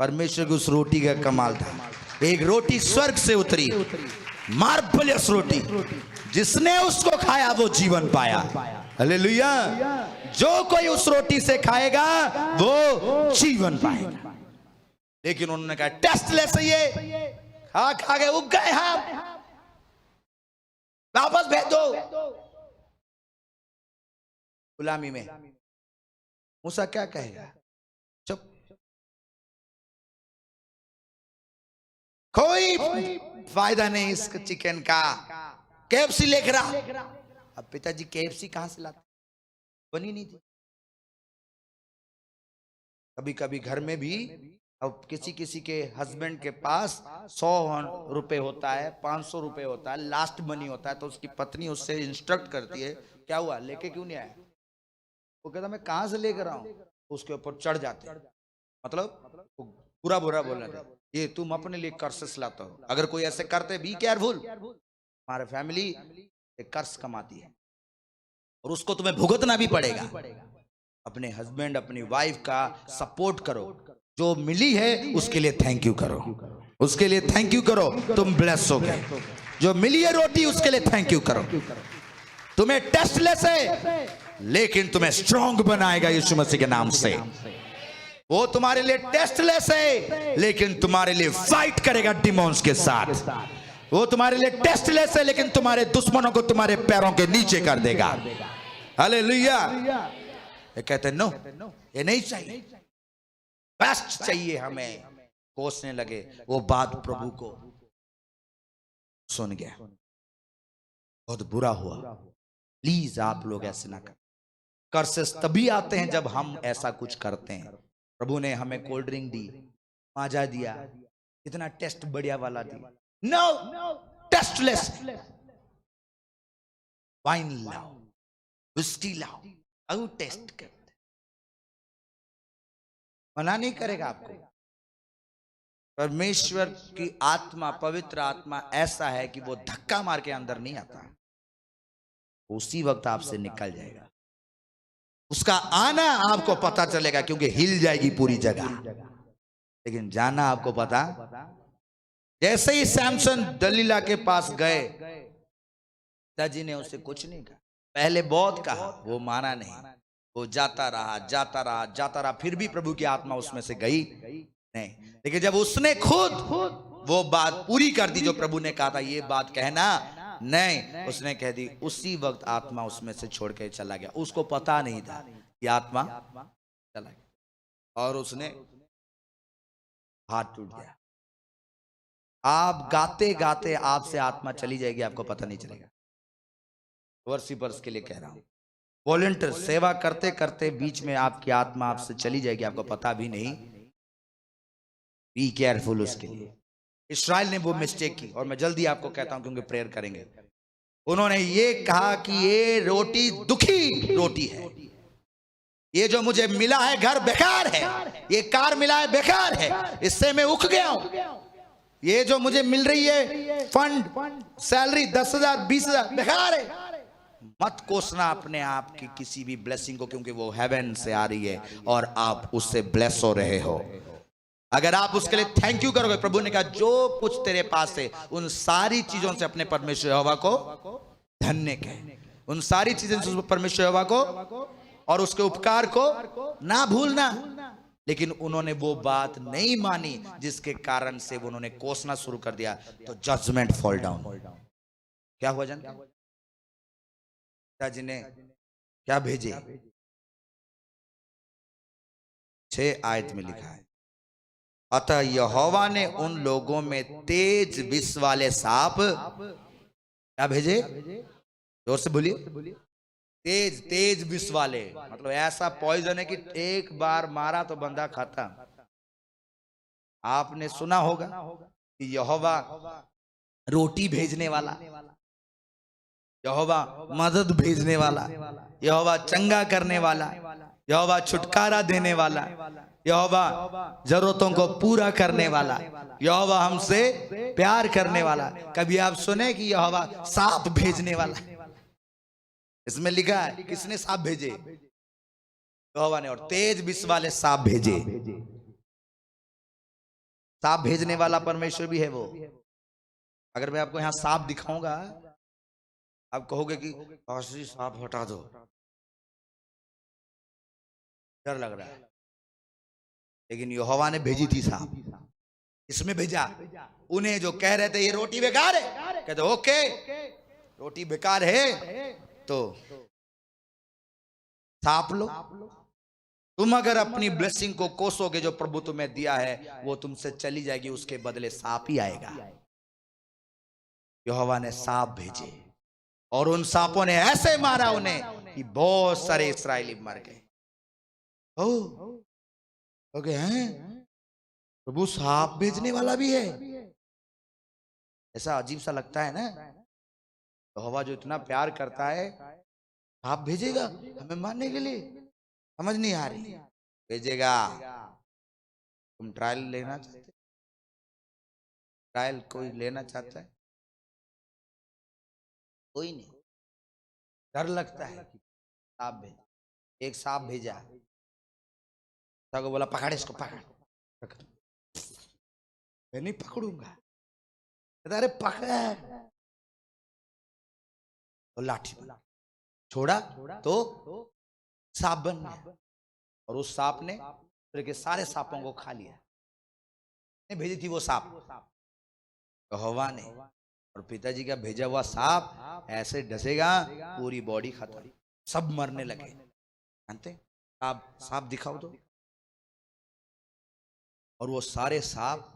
परमेश्वर की उस रोटी का कमाल था। एक रोटी स्वर्ग से उतरी, मार्वलस रोटी, जिसने उसको खाया वो जीवन पाया। हालेलुया। जो कोई उस रोटी से खाएगा वो जीवन पाएगा। लेकिन उन्होंने कहा टेस्टलेस है ये, खा खा के उग गए हम, वापस भेज दो गुलामी में। मूसा क्या कहेगा? चुप। कोई फायदा नहीं इस चिकन का, केएफसी लेकर आ। अब पिताजी केएफसी कहां से लाते? बनी नहीं थी। कभी कभी घर में भी अब किसी किसी के हस्बैंड के पास 100 रुपए होता है, 500 रुपए होता है, लास्ट मनी होता है, तो उसकी पत्नी उससे इंस्ट्रक्ट करती है, क्या हुआ, लेके क्यों नहीं आया? वो कहता मैं कहां से लेकर आऊं? उसके ऊपर चढ़ जाते हैं, मतलब बुरा बुरा बोलना था, ये तुम अपने लिए कर्सेस लाते हो। अगर कोई ऐसे करते, बी केयरफुल, हमारे फैमिली एक कर्स कमाती है और उसको तुम्हें भुगतना भी पड़ेगा। अपने हस्बैंड अपनी वाइफ का सपोर्ट करो, जो मिली है उसके लिए थैंक यू करो, उसके लिए थैंक यू करो, तुम ब्लेस हो गए। जो मिली है रोटी उसके लिए थैंक यू करो। तुम्हें टेस्टलेस है लेकिन तुम्हें स्ट्रांग बनाएगा यीशु मसीह के नाम से। वो तुम्हारे लिए टेस्टलेस है लेकिन तुम्हारे लिए फाइट करेगा डिमॉन्स के साथ। वो तुम्हारे लिए टेस्टलेस है लेकिन तुम्हारे दुश्मनों को तुम्हारे पैरों के नीचे कर देगा। हालेलुया। ये कहते नो, ये नहीं चाहिए, बेस्ट चाहिए हमें। कोसने लगे। वो बात प्रभु को सुन गया, बहुत बुरा हुआ। प्लीज आप लोग ऐसे ना करें। कर्सेस तभी आते हैं जब हम ऐसा कुछ करते हैं। प्रभु ने हमें कोल्ड ड्रिंक दी, माजा दिया, इतना टेस्ट बढ़िया वाला दी, नो टेस्टलेस। वाइन लाओ, विस्की लाओ, अब टेस्ट कर। मना नहीं करेगा आपको। परमेश्वर की आत्मा, पवित्र आत्मा ऐसा है कि वो धक्का मार के अंदर नहीं आता, उसी वक्त आपसे निकल जाएगा। उसका आना आपको पता चलेगा क्योंकि हिल जाएगी पूरी जगह, लेकिन जाना आपको पता। जैसे ही सैमसन दलीला के पास गए, पिताजी ने उसे कुछ नहीं कहा। पहले बहुत कहा, वो माना नहीं, वो जाता रहा जाता रहा जाता रहा, फिर भी प्रभु की आत्मा उसमें से गई नहीं। लेकिन जब उसने खुद वो बात पूरी कर दी जो प्रभु ने कहा था ये बात कहना नहीं, उसने कह दी, उसी वक्त आत्मा उसमें से छोड़ के चला गया। उसको पता नहीं था कि आत्मा चला गया और उसने हाथ टूट गया। आप गाते गाते आपसे आत्मा चली जाएगी, आपको पता नहीं चलेगा। वर्शिपर्स के लिए कह रहा हूं, वॉलंटियर सेवा करते करते बीच में आपकी आत्मा आपसे चली जाएगी, आपको पता भी नहीं। बी केयरफुल उसके लिए। इस्राएल ने वो मिस्टेक की, और मैं जल्दी आपको कहता हूं क्योंकि प्रेयर करेंगे। उन्होंने ये कहा कि ये रोटी दुखी रोटी है, ये जो मुझे मिला है घर बेकार है, ये कार मिला है बेकार है, इससे मैं उख गया हूं। ये जो मुझे मिल रही है फंड, सैलरी 10,000 20,000 बेकार है। मत कोसना अपने आप की किसी भी ब्लेसिंग को, क्योंकि वो हेवन से आ रही है और आप उससे ब्लेस हो रहे हो। अगर आप उसके लिए थैंक यू करोगे, प्रभु ने कहा जो कुछ तेरे पास है उन सारी चीजों से अपने परमेश्वर यहोवा को धन्य कहे, उन सारी चीजों से परमेश्वर यहोवा को और उसके उपकार को ना भूलना। लेकिन उन्होंने वो बात नहीं मानी, जिसके कारण से उन्होंने कोसना शुरू कर दिया, तो जजमेंट फॉल डाउन। क्या हुआ जानते हैं? पिताजी ने क्या भेजे? 6 आयत में लिखा है, अतः यहोवा ने उन लोगों में तेज विष वाले सांप क्या भेजे? जोर से बोलिए। तेज तेज विष वाले, मतलब ऐसा पॉइजन है कि एक बार मारा तो बंदा खत्म। आपने सुना होगा कि यहोवा रोटी भेजने वाला, यहोवा मदद भेजने वाला, यहोवा चंगा करने वाला, यहोवा छुटकारा देने वाला, यहोवा जरूरतों को पूरा करने वाला, यहोवा हमसे प्यार करने वाला। कभी आप सुने कि यहोवा सांप भेजने वाला? इसमें लिखा है किसने सांप भेजे? यहोवा ने, और तेज विष वाले सांप भेजे। सांप भेजने वाला परमेश्वर भी है वो। अगर मैं आपको यहां सांप दिखाऊंगा, आप कहोगे कि पास्टर जी सांप हटा दो, डर लग रहा है। लेकिन यहोवा ने भेजी थी सांप। इसमें भेजा उन्हें जो कह रहे थे ये रोटी बेकार है, कहते ओके रोटी बेकार है तो सांप लो। तुम अगर अपनी ब्लेसिंग को कोसोगे जो प्रभु तुम्हें दिया है, वो तुमसे चली जाएगी, उसके बदले सांप ही आएगा। यहोवा ने सांप भेजे और उन सांपों ने ऐसे मारा उन्हें कि बहुत सारे इस्राएली मर गए। ओके हैं, प्रभु सांप भेजने वाला भी है। ऐसा अजीब सा लगता है ना। यहोवा जो इतना प्यार करता है, सांप भेजेगा हमें मारने के लिए? समझ नहीं आ रही। भेजेगा। तुम ट्रायल लेना चाहते? ट्रायल कोई लेना चाहता है? कोई नहीं। डर लगता है कि सांप भेजा। एक सांप भेजा, को बोला पकड़ इसको, पकड़। मैं नहीं पकड़ूंगा। अरे पकड़। तो लाठी छोड़ा तो सांप बन गया, और उस सांप ने फिर के सारे सांपों को खा लिया। भेजी थी वो सांप यहोवा ने, और पिताजी का भेजा हुआ सांप ऐसे डसेगा पूरी बॉडी खत्म, सब मरने लगे। जानते सांप दिखाओ तो, और वो सारे सांप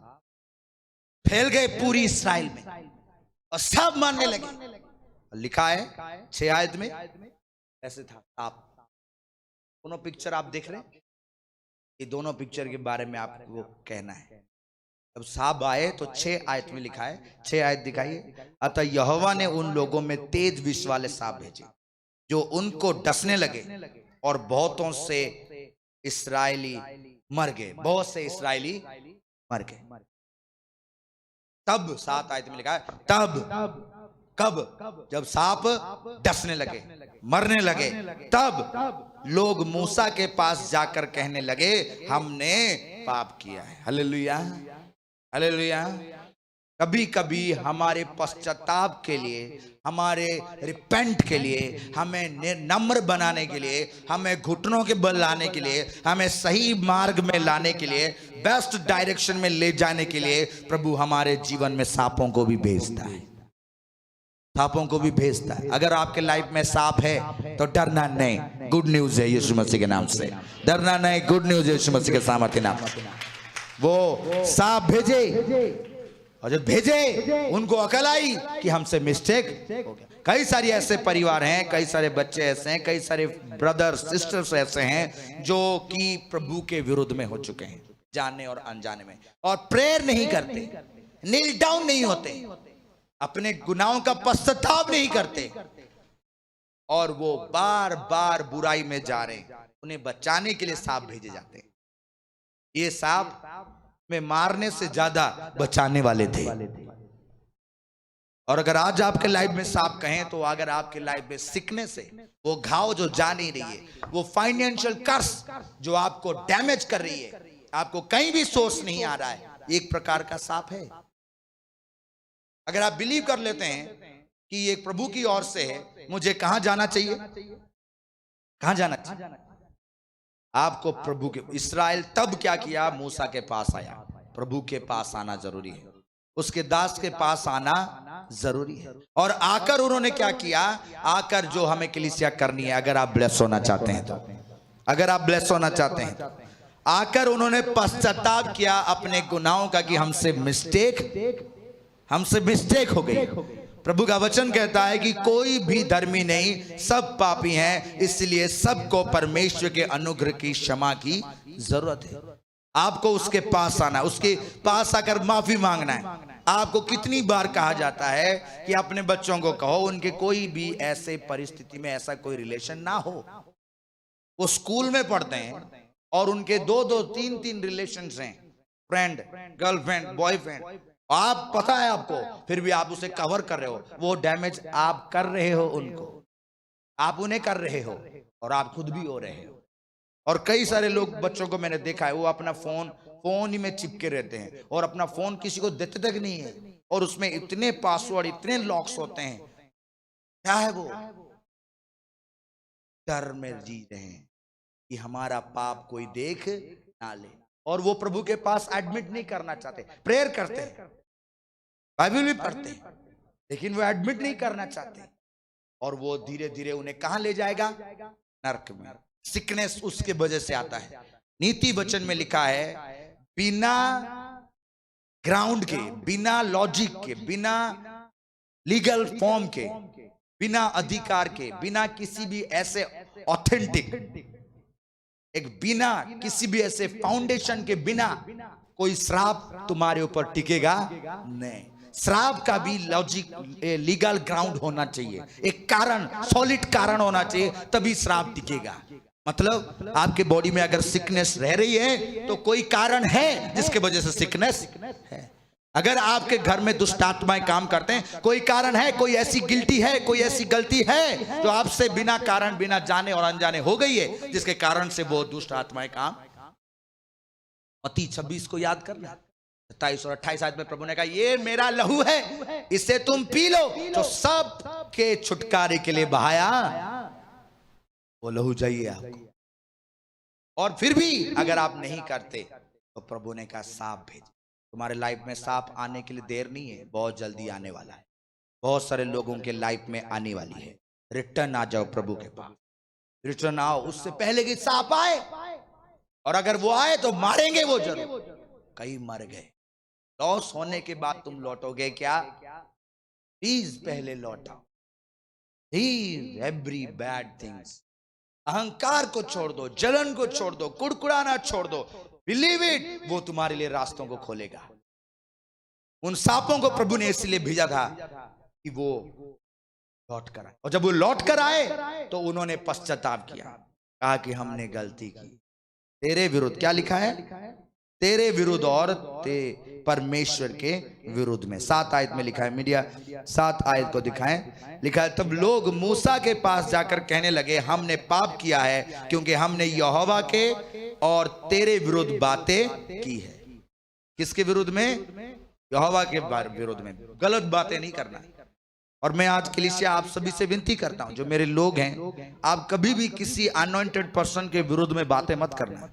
फैल गए पूरी इस्राएल में और सब मरने लगे। लिखा है 6 आयत में ऐसे था सांप। दोनों पिक्चर आप देख रहे हैं, ये दोनों पिक्चर के बारे में आपको कहना है। जब सांप आए तो 6 आयत में लिखा है, 6 आयत दिखाइए। अतः यहोवा ने उन लोगों में तेज विष वाले सांप भेजे जो उनको डसने लगे, और बहुतों से इस्राएली मर गए। बहुत से इस्राएली मर गए। तब 7 आयत में लिखा है, तब कब जब सांप डसने लगे, मरने लगे, तब लोग मूसा के पास जाकर कहने लगे हमने पाप किया है। Hallelujah, hallelujah. कभी कभी हमारे पश्चाताप के लिए, हमारे रिपेंट के लिए, हमें नम्र बनाने के लिए, हमें घुटनों के बल लाने के लिए, हमें सही मार्ग में लाने के लिए, बेस्ट डायरेक्शन में ले जाने के लिए प्रभु हमारे जीवन में सांपों को भी भेजता है। सांपों को भी भेजता है। अगर आपके लाइफ में सांप है तो डरना नहीं, गुड न्यूज है यीशु मसीह के नाम से। डरना नहीं, गुड न्यूज है यीशु मसीह के सामर्थ्य नाम। वो सांप भेजे, और जब भेजे उनको अकल आई कि हमसे मिस्टेक हो गया। कई सारे ऐसे परिवार हैं, कई सारे बच्चे ऐसे हैं, कई सारे ब्रदर्स सिस्टर्स ऐसे हैं जो कि प्रभु के विरुद्ध में हो चुके हैं, जाने और अनजाने में, और प्रेयर नहीं करते, नील डाउन नहीं होते, अपने गुनाहों का पश्चाताप नहीं करते, और वो बार बार बुराई में जा रहे हैं। उन्हें बचाने के लिए सांप भेजे जाते हैं। ये सांप में मारने से ज्यादा बचाने वाले थे। और अगर आज आपके लाइफ में सांप कहें तो, अगर आपके लाइफ में सिकने से वो घाव जो जा नहीं रही है, वो फाइनेंशियल कर्स जो आपको डैमेज कर रही है, आपको कहीं भी सोर्स नहीं आ रहा है, एक प्रकार का सांप है। अगर आप बिलीव कर लेते हैं कि ये प्रभु की ओर से है, मुझे कहां जाना चाहिए, कहां जाना चाहिए? आपको प्रभु के, इस्राएल तब क्या किया? मूसा के पास आया। प्रभु के पास आना जरूरी है, उसके दास के पास आना जरूरी है। और आकर उन्होंने क्या किया? आकर जो हमें कलीसिया करनी है, अगर आप ब्लेस होना चाहते हैं तो, अगर आप ब्लेस होना चाहते हैं तो, आकर उन्होंने पश्चाताप किया अपने गुनाहों का कि हमसे मिस्टेक हो गई। प्रभु का वचन कहता है कि कोई भी धर्मी नहीं, सब पापी हैं, इसलिए सबको परमेश्वर के अनुग्रह की क्षमा की जरूरत है। आपको उसके पास आना, उसके पास आकर माफी मांगना है। आपको कितनी बार कहा जाता है कि अपने बच्चों को कहो उनके कोई भी ऐसे परिस्थिति में ऐसा कोई रिलेशन ना हो। वो स्कूल में पढ़ते हैं और उनके 2-2, 3-3 रिलेशंस हैं, फ्रेंड, गर्लफ्रेंड, बॉयफ्रेंड, आप पता है आपको, फिर भी आप उसे कवर कर रहे हो। वो डैमेज आप कर रहे हो उनको। आप उन्हें कर रहे हो और आप खुद भी हो रहे हो। और कई सारे लोग, बच्चों को मैंने देखा है, वो अपना फोन ही में चिपके रहते हैं और अपना फोन किसी को देते तक नहीं है, और उसमें इतने पासवर्ड, इतने लॉक्स होते हैं। क्या है वो? डर में जी रहे हैं कि हमारा पाप कोई देख ना ले, और वो प्रभु के पास एडमिट नहीं करना चाहते। प्रेयर करते हैं, बाइबल भी पढ़ते हैं, लेकिन वो एडमिट नहीं करना चाहते, और वो धीरे धीरे उन्हें कहां ले जाएगा? नरक में। सिकनेस उसके वजह से आता है। नीति वचन में लिखा है, बिना ग्राउंड के, बिना लॉजिक के, बिना लीगल फॉर्म के, बिना अधिकार के, बिना किसी भी ऐसे ऑथेंटिक, एक बिना किसी भी ऐसे फाउंडेशन के बिना कोई श्राप तुम्हारे ऊपर टिकेगा नहीं। श्राप का भी लॉजिक, लीगल ग्राउंड होना चाहिए, एक कारण, सॉलिड कारण होना चाहिए, तभी श्राप टिकेगा। मतलब आपके बॉडी में अगर सिकनेस रह रही है तो कोई कारण है जिसके वजह से सिकनेस है। अगर आपके घर में दुष्ट आत्माएं काम करते हैं, कोई कारण है, कोई ऐसी गिल्टी है, कोई ऐसी गलती है जो आपसे बिना कारण, बिना जाने और अनजाने हो गई है, जिसके कारण से वो दुष्ट आत्माएं काम। मत्ती 26 को याद करना, 27 और 28 आयत में प्रभु ने कहा, ये मेरा लहू है, इसे तुम पी लो, जो सब के छुटकारे के लिए बहाया, वो लहू चाहिए आपको। और फिर भी अगर आप नहीं करते तो प्रभु ने कहा, सांप भेज। तुम्हारे लाइफ में सांप आने के लिए देर नहीं है, बहुत जल्दी आने वाला है। बहुत सारे लोगों के लाइफ में आने वाली है। रिटर्न आ जाओ प्रभु के पास, रिटर्न आओ उससे पहले कि सांप आए, और अगर वो आए तो मारेंगे वो जरूर। कई मर गए, लॉस होने के बाद तुम लौटोगे क्या? प्लीज पहले लौटाओ। प्लीज एवरी बैड थिंग्स, अहंकार को छोड़ दो, जलन को छोड़ दो, कुड़कुड़ाना छोड़ दो। बिलीव इट, वो तुम्हारे लिए रास्तों को खोलेगा। उन सांपों को प्रभु ने इसलिए भेजा था कि वो लौट कर आए, और जब वो लौट कर आए तो उन्होंने पश्चाताप किया, कहा कि हमने गलती की तेरे विरुद्ध। क्या लिखा है? तेरे विरुद्ध और परमेश्वर के विरुद्ध में। 7 आयत में लिखा है, मीडिया 7 आयत को दिखाएं। लिखा है, तब लोग मूसा के पास जाकर कहने लगे, हमने पाप किया है क्योंकि हमने यहोवा के और तेरे विरुद्ध बातें की है। किसके विरुद्ध में? यहोवा के विरुद्ध में। गलत बातें नहीं करना। और मैं आज कलीसिया आप सभी से विनती करता हूं, जो मेरे लोग हैं, आप कभी भी किसी अनॉइंटेड पर्सन के विरुद्ध में बातें मत करना।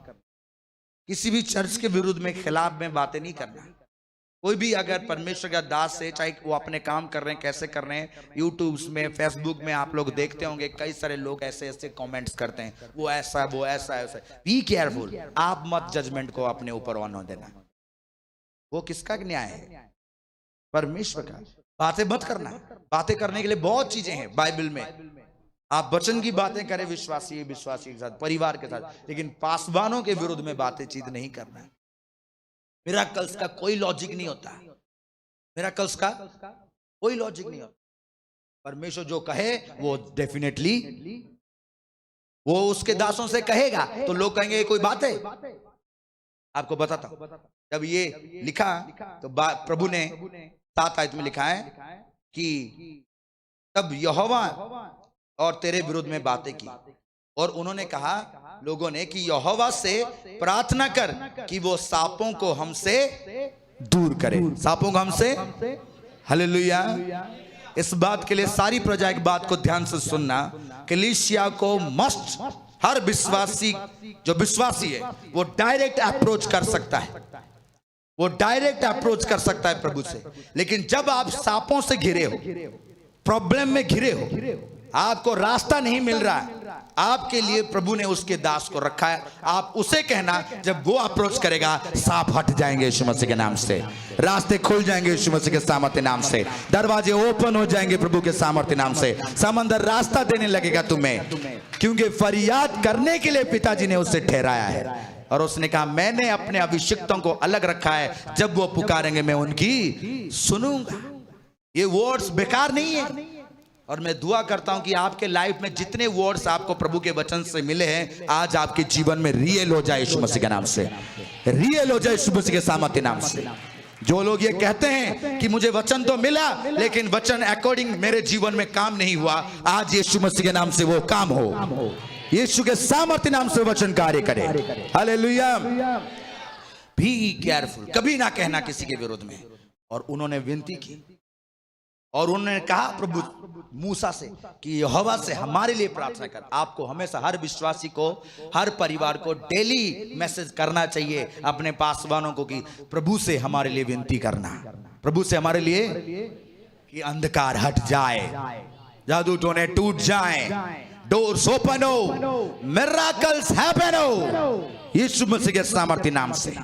किसी भी चर्च के विरुद्ध में, खिलाफ में बातें नहीं करना। कोई भी अगर परमेश्वर का दास है, चाहे वो अपने काम कर रहे हैं, कैसे कर रहे हैं, यूट्यूब में, फेसबुक में आप लोग देखते होंगे, कई सारे लोग ऐसे ऐसे कमेंट्स करते हैं, वो ऐसा, वो ऐसा है। बी केयरफुल, आप मत जजमेंट को अपने ऊपर ऑन हो देना। वो किसका न्याय है? परमेश्वर का। बातें मत करना। बातें करने के लिए बहुत चीजें हैं बाइबल में। आप वचन की बातें करें विश्वासी के साथ, परिवार के साथ, लेकिन पासवानों के विरुद्ध में बातें चीत नहीं करना है। मिराकल्स का कोई लॉजिक नहीं होता। मिराकल्स का कोई लॉजिक नहीं होता। परमेश्वर जो कहे वो डेफिनेटली वो उसके दासों से कहेगा, तो लोग कहेंगे ये कोई बात है। आपको बताता हूं, जब ये लिखा तो प्रभु ने 7 आयत में लिखा है कि तब यहोवा और तेरे विरुद्ध में बातें की, और उन्होंने कहा, लोगों ने, कि यहोवा से प्रार्थना कर कि वो सांपों को हमसे दूर करे। सांपों को हमसे, हालेलुया। इस बात के लिए सारी प्रजा एक बात को ध्यान से सुनना, कलीसिया को मस्ट, हर विश्वासी, जो विश्वासी है, वो डायरेक्ट अप्रोच कर सकता है। वो डायरेक्ट अप्रोच कर सकता है प्रभु से। लेकिन जब आप सांपों से घिरे हो, प्रॉब्लम में घिरे हो, आपको रास्ता नहीं मिल रहा है, आपके लिए प्रभु ने उसके दास को रखा है। आप उसे कहना, जब वो अप्रोच करेगा, सांप हट जाएंगे यीशु मसीह के नाम से, रास्ते खुल जाएंगे यीशु मसीह के सामर्थ्य नाम से, दरवाजे ओपन हो जाएंगे प्रभु के सामर्थ्य नाम से, समंदर रास्ता देने लगेगा तुम्हें, क्योंकि फरियाद करने के लिए पिताजी ने उसे ठहराया है। और उसने कहा, मैंने अपने अभिषिक्तों को अलग रखा है, जब वो पुकारेंगे मैं उनकी सुनूंगा। ये वर्ड्स बेकार नहीं है। और मैं दुआ करता हूं कि आपके लाइफ में जितने वर्ड्स आपको प्रभु के वचन से मिले हैं, आज आपके जीवन में रियल हो जाए यीशु मसीह के नाम से, रियल हो जाए यीशु मसीह के सामर्थ्य नाम से। जो लोग ये कहते हैं कि मुझे वचन तो मिला लेकिन वचन अकॉर्डिंग मेरे जीवन में काम नहीं हुआ, आज यीशु मसीह के नाम से वो काम हो, यीशु के सामर्थ्य नाम से वचन कार्य करे। हालेलुया। बी केयरफुल, कभी ना कहना किसी के विरोध में। और उन्होंने विनती की और उन्होंने कहा प्रभु मूसा से कि यहोवा से हमारे लिए प्रार्थना कर। आपको हमेशा हर विश्वासी को, हर परिवार को डेली मैसेज करना चाहिए अपने पासवानों को कि प्रभु से हमारे लिए विनती करना, प्रभु से हमारे लिए कि अंधकार हट जाए, जादू टोने टूट जाए, डोर्स ओपन हो, मिरेकल्स हैपन हो, यीशु मसीह के सामर्थ्य नाम से।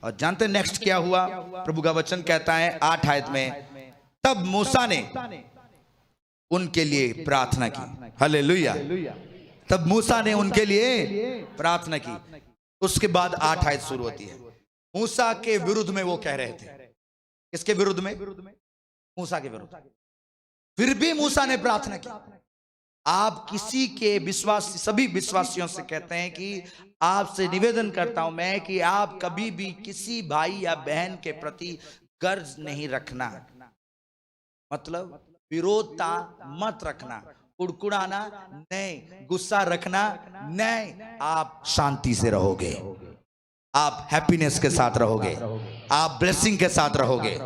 और जानते नेक्स्ट क्या हुआ? प्रभु का वचन कहता है 8 आयत में, तब मूसा ने उनके लिए प्रार्थना की। हालेलुया। तब मूसा ने उनके लिए प्रार्थना की। उसके बाद 8 आयत शुरू होती है। मूसा के विरुद्ध में वो कह रहे थे। किसके विरुद्ध में? मूसा के विरुद्ध। फिर भी मूसा ने प्रार्थना की। आप किसी के विश्वास, सभी विश्वासियों से कहते हैं कि आपसे निवेदन करता हूं मैं कि आप कभी भी किसी भाई या बहन के प्रति गर्ज नहीं रखना, मतलब विरोधता मत रखना, कुड़कुड़ाना नहीं, गुस्सा रखना नहीं। आप शांति से रहोगे, आप हैप्पीनेस के साथ रहोगे, आप ब्लेसिंग के साथ रहोगे।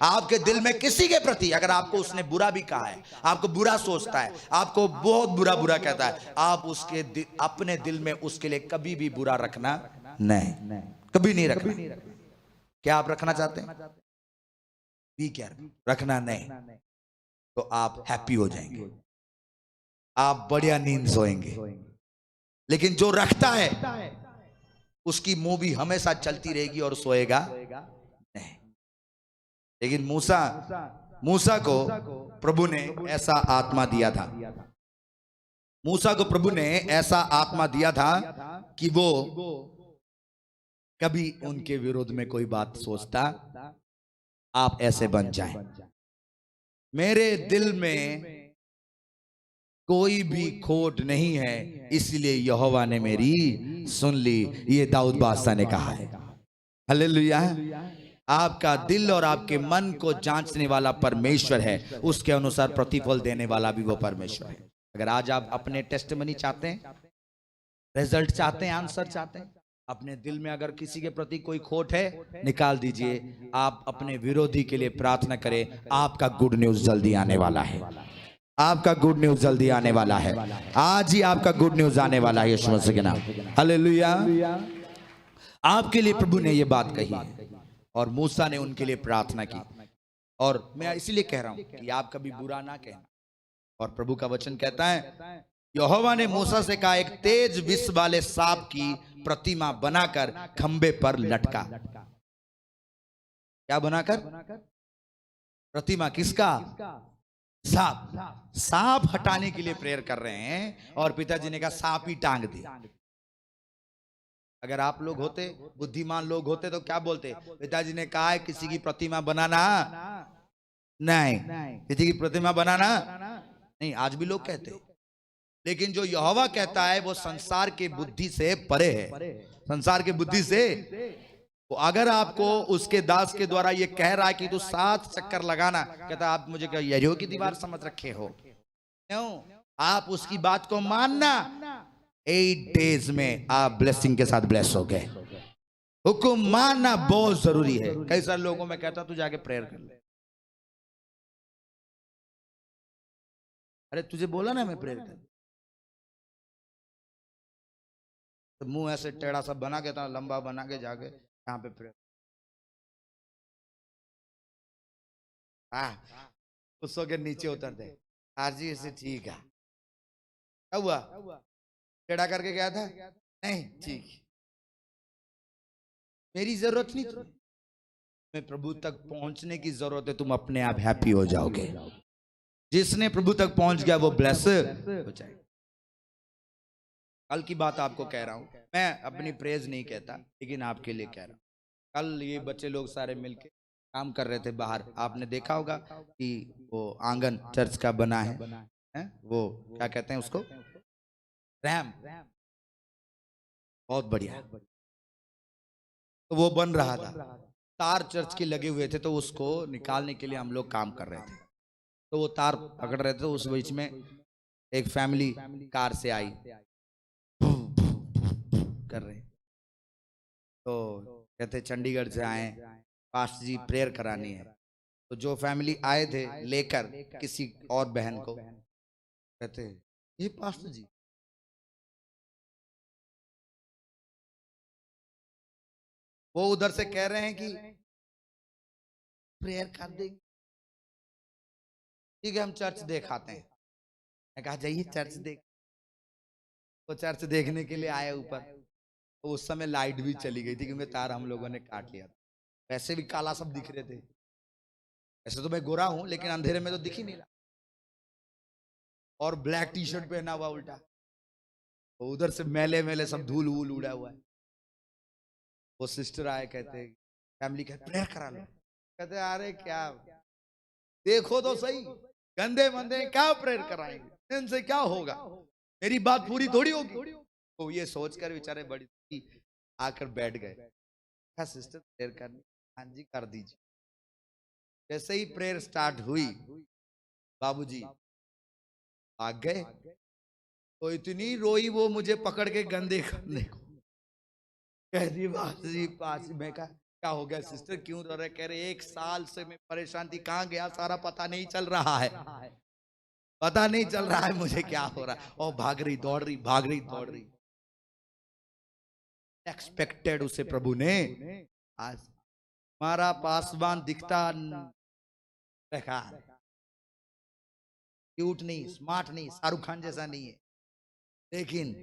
आपके दिल में किसी के प्रति अगर आपको उसने बुरा भी कहा है, आपको बुरा सोचता है, आपको बहुत बुरा बुरा कहता है, आप उसके अपने दिल में उसके लिए कभी भी बुरा रखना नहीं, कभी नहीं रखना। क्या आप रखना चाहते हैं? भी क्या रखना नहीं, तो आप हैप्पी हो जाएंगे, आप बढ़िया नींद सोएंगे। लेकिन जो रखता है उसकी मूवी हमेशा चलती रहेगी और सोएगा नहीं। लेकिन मूसा को प्रभु ने ऐसा आत्मा दिया था, मूसा को प्रभु ने ऐसा आत्मा दिया था कि वो कभी उनके विरोध में कोई बात सोचता, आप ऐसे बन जाएं। मेरे दिल में कोई भी खोट नहीं है, इसलिए यहोवा ने मेरी सुन ली, ये दाऊद बादशाह ने कहा है। हालेलुया। आपका दिल और आपके मन को जांचने वाला परमेश्वर है, उसके अनुसार प्रतिफल देने वाला भी वो परमेश्वर है। अगर आज आप अपने टेस्टमनी चाहते हैं, रिजल्ट चाहते हैं, आंसर चाहते हैं, अपने दिल में अगर किसी के प्रति कोई खोट है निकाल दीजिए। आप अपने विरोधी के लिए प्रार्थना करें, आपका गुड न्यूज जल्दी आने वाला है, आपका गुड न्यूज जल्दी आने वाला है। आज ही आपका गुड न्यूज आने वाला है यीशु मसीह के नाम। हालेलुया। आपके लिए प्रभु ने ये बात कही है और मूसा ने उनके लिए प्रार्थना की। और मैं इसलिए कह रहा हूं कि आप कभी बुरा ना कहना। और प्रभु का वचन कहता है, यहोवा ने मूसा से कहा, एक तेज विष वाले सांप की प्रतिमा बनाकर खंबे पर लटका। क्या बनाकर? प्रतिमा किसका? सांप। सांप हटाने के लिए प्रेयर कर रहे हैं और पिताजी ने कहा सांप ही टांग दी। अगर आप लोग होते, बुद्धिमान लोग होते तो क्या बोलते? पिताजी ने कहा है किसी की प्रतिमा बनाना नहीं, किसी की प्रतिमा बनाना नहीं। आज भी लोग कहते, लेकिन जो यहोवा कहता है वो संसार के बुद्धि से परे है, संसार के बुद्धि से। तो अगर आपको उसके दास के द्वारा ये कह रहा है कि तू 7 चक्कर लगाना, कहता आप मुझे क्या यरीहो की दीवार समझ रखे हो? क्यों? आप उसकी बात को मानना, 8 डेज में आप ब्लेसिंग के साथ ब्लेस हो गए। हुक्म मानना बहुत जरूरी है। कई सारे लोगों में कहता तू जाके प्रेयर कर ले। अरे तुझे बोला ना मैं प्रेयर कर, तो मुंह ऐसे टेढ़ा सा बना के, लंबा बना के जाके यहाँ पे प्रेयर। उसको के नीचे उतर दे, आरजी ऐसे ठीक है। क्या हुआ? टेढ़ा करके गया था? नहीं, ठीक, मेरी जरूरत नहीं थी। मैं प्रभु तक पहुंचने की जरूरत है, तुम अपने आप हैप्पी हो जाओगे। जिसने प्रभु तक पहुंच गया वो ब्लेस हो जाएगा। कल की बात आपको कह रहा हूं, मैं अपनी प्रेज नहीं कहता, लेकिन आपके लिए कह रहा हूं। कल ये बच्चे लोग सारे मिलके काम कर रहे थे बाहर। आपने देखा होगा कि वो आंगन चर्च का बना है, वो क्या कहते हैं उसको, रैम, बहुत बढ़िया। तो वो बन रहा था। तार चर्च के लगे हुए थे, तो उसको निकालने के लिए हम लोग काम कर रहे थे। तो वो तार पकड़ रहे थे, तो उस बीच में एक फैमिली कार से आई, कर रहे। तो कहते चंडीगढ़ से आए, पास्टर जी प्रेयर करानी है। तो जो फैमिली आए थे लेकर किसी और बहन को, कहते ये पास्टर जी, वो उधर से कह रहे हैं कि प्रेयर कर देंगे। ठीक है, हम चर्च दिखाते हैं। मैं कहा जाइए चर्च देख। वो चर्च देखने के लिए आए ऊपर। तो उस समय लाइट भी चली गई थी, क्योंकि तार हम लोगों ने काट लिया था। वैसे भी काला सब दिख रहे थे। ऐसे तो मैं गोरा हूं, लेकिन अंधेरे में तो दिख ही नहीं रहा। और ब्लैक टी शर्ट पहना हुआ उल्टा, तो उधर से मैले मैले सब धूल वूल उड़ा हुआ है। वो सिस्टर आए, कहते फैमिली कहते प्रेयर करा लो। कहते अरे क्या, देखो तो सही, गंदे मंदे क्या प्रेयर कराएंगे, इनसे क्या होगा, मेरी बात पूरी थोड़ी होगी। तो ये सोचकर बेचारे बड़ी आकर बैठ गए। सिस्टर प्रेयर करनी, हाँ जी कर दीजिए। जैसे ही प्रेयर स्टार्ट हुई, बाबूजी आ गए। तो इतनी रोई वो मुझे पकड़ के गंदे करने को। कह दी बाबूजी पास में, का क्या हो गया सिस्टर, क्यों रो रहे? कह रहे 1 साल से मैं परेशान थी, कहाँ गया सारा पता नहीं चल रहा है, पता नहीं चल रहा है मुझे क्या हो रहा है। और भाग रही दौड़ रही, भाग रही दौड़ रही। एक्सपेक्टेड उसे प्रभु ने आज हमारा पासवान दिखता रखा, क्यूट नहीं, स्मार्ट नहीं, शाहरुख खान जैसा नहीं है, लेकिन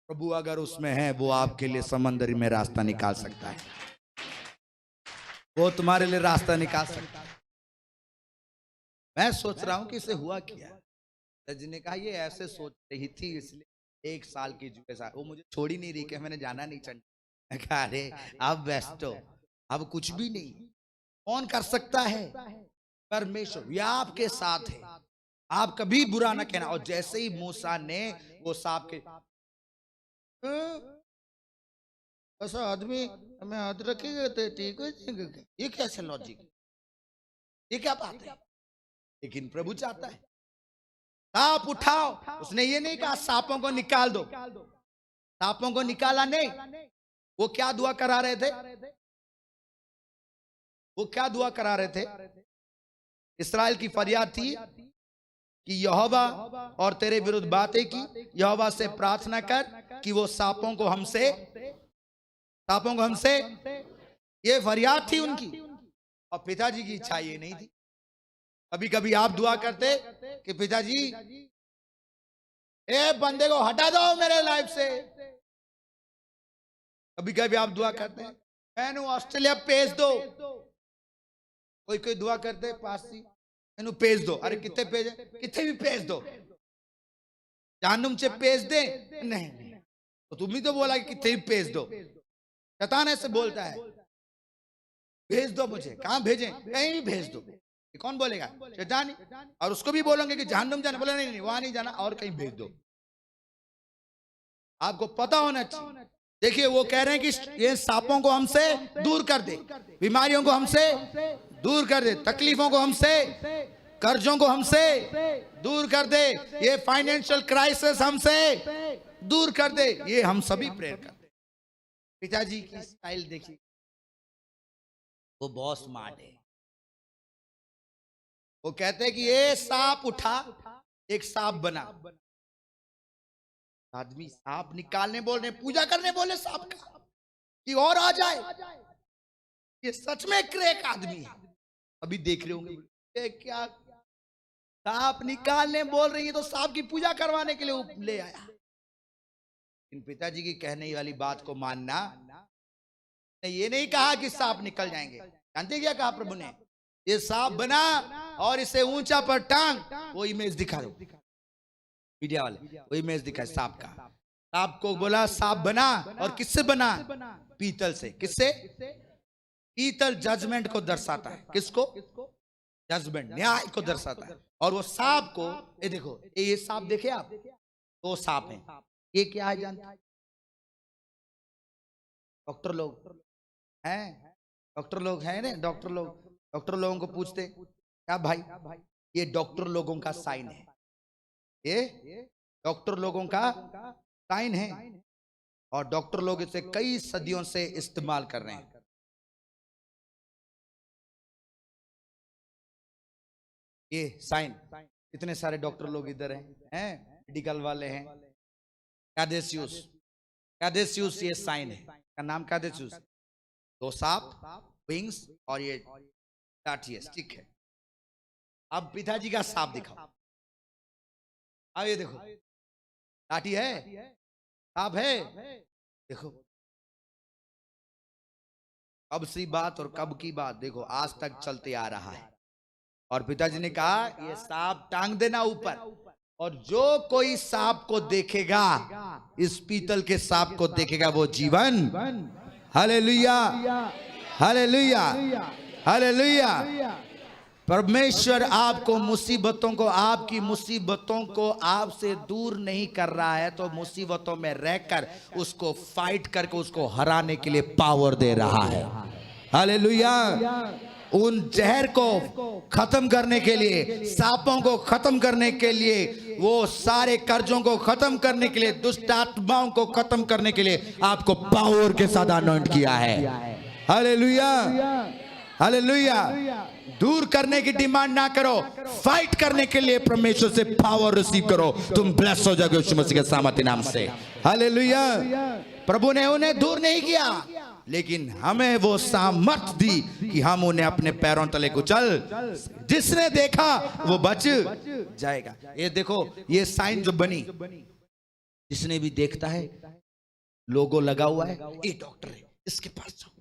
प्रभु अगर उसमें है, वो आपके लिए समंदर में रास्ता निकाल सकता है। वो तुम्हारे लिए रास्ता निकाल सकता है। मैं सोच रहा हूं कि इसे हुआ क्या। जी ने कहा ये ऐसे सोच रही थी, इसलिए 1 साल की जुए, वो मुझे छोड़ ही नहीं रही कि मैंने जाना नहीं चंडी। मैं कहा अरे अब बेस्ट हो, अब कुछ भी नहीं, कौन कर सकता है, परमेश्वर, ये आपके साथ है, आप कभी बुरा ना कहना। और जैसे ही मूसा ने वो सांप के, ऐसा आदमी हमें हाथ रखेगा तो ठीक हो जाएगा, ये कैसे लॉजिक, ये क्या बात है। लेकिन प्रभु चाहता है सांप उठाओ। उसने ये नहीं कहा सांपों को निकाल दो, सांपों को निकाला नहीं। वो क्या दुआ करा रहे थे, वो क्या दुआ करा रहे थे? इस्राएल की फरियाद थी कि यहोवा और तेरे विरुद्ध बातें की, यहोवा से प्रार्थना कर कि वो सांपों को हमसे, सांपों को हमसे, ये फरियाद थी उनकी। और पिताजी की इच्छा ये नहीं थी। कभी कभी आप दुआ करते कि पिताजी ए बंदे को हटा दो मेरे लाइफ से। कभी कभी आप दुआ करते हैं मैनू ऑस्ट्रेलिया भेज दो। कोई कोई दुआ करते पास ही मैनू भेज दो। अरे कितने भेजे, कितने भी भेज दो, जानूम से भेज दे। नहीं तो तुम ही तो बोला कि कितने भी भेज दो। शैतान ऐसे बोलता है भेज दो मुझे, कहां भेजें, कहीं भी भेज दो। ये कौन बोलेगा? शैतान। और उसको भी बोलोगे कि जहन्नुम जाना, बोला नहीं नहीं वहां नहीं जाना, और कहीं भेज दो। आपको पता होना चाहिए। देखिए वो कह रहे हैं कि ये सांपों को हमसे दूर कर दे, बीमारियों को हमसे दूर कर दे, तकलीफों को हमसे, कर्जों को हमसे दूर कर दे, ये फाइनेंशियल क्राइसिस हमसे दूर कर दे। ये हम सभी प्रेयर करते। पिताजी की स्टाइल देखिए, वो बहुत स्मार्ट है। वो कहते हैं कि ये सांप उठा, एक सांप बना। आदमी सांप निकालने बोल रहे, पूजा करने बोले सांप का कि और आ जाए। ये सच में क्रैक आदमी है। अभी देख रहे होंगे क्या, सांप निकालने बोल रही है तो सांप की पूजा करवाने के लिए ले आया। इन पिताजी की कहने वाली बात को मानना। ये नहीं कहा कि सांप निकल जाएंगे। जानते क्या कहा प्रभु ने? ये सांप बना और इसे ऊंचा पर टांग। वो इमेज दिखा दो मीडिया वाले, वो इमेज दिखा सांप का। सांप को बोला सांप बना, और किससे बना? पीतल से। किससे? पीतल जजमेंट को दर्शाता है। किसको? जजमेंट, न्याय को दर्शाता है। और वो सांप को, ये देखो, ये सांप देखे आप, दो सांप हैं। ये क्या है जानते? डॉक्टर लोग हैं, डॉक्टर लोग हैं ना, डॉक्टर लोगों को पूछते क्या भाई, ये डॉक्टर लोगों का साइन है, ये डॉक्टर लोगों का साइन है, और डॉक्टर लोग इसे कई सदियों से इस्तेमाल कर रहे हैं। ये साइन, इतने सारे डॉक्टर लोग इधर हैं मेडिकल वाले हैं। कैडेसियस, कैडेसियस ये साइन है, का नाम कैडेसियस, दो सांप, विंग्स और ये टाटियस, ठीक है। अब पिताजी का सांप दिखाओ, अब ये देखो, टाटी है, सांप है, देखो। कब सी बात और कब की बात, देखो आज तक चलते आ रहा है। और पिताजी ने कहा ये सांप टांग देना ऊपर, और जो कोई सांप को देखेगा, इस पीतल के सांप को देखेगा, वो जीवन, हालेलुया हालेलुया हालेलुया। परमेश्वर आपको मुसीबतों को, आपकी मुसीबतों को आपसे दूर नहीं कर रहा है, तो मुसीबतों में रहकर उसको फाइट करके उसको हराने के लिए पावर दे रहा है। हालेलुया। उन जहर को खत्म करने के लिए, सांपों को खत्म करने के लिए, वो सारे कर्जों को खत्म करने के लिए, दुष्ट आत्माओं को खत्म करने के लिए आपको पावर के साथ अनॉइंट किया है। Hallelujah hallelujah. दूर करने की डिमांड ना करो, फाइट करने के लिए परमेश्वर से पावर रिसीव करो, तुम ब्लेस हो जाओगे यीशु मसीह के सामर्थ्य नाम से। हालेलुया। प्रभु ने उन्हें दूर नहीं किया, लेकिन हमें वो सामर्थ दी कि हम उन्हें अपने पैरों तले कुचल, जिसने देखा वो बच जाएगा। ये देखो, ये साइन जो बनी, जिसने भी देखता है, लोगो लगा हुआ है, ये डॉक्टर है, इसके पास जाओ,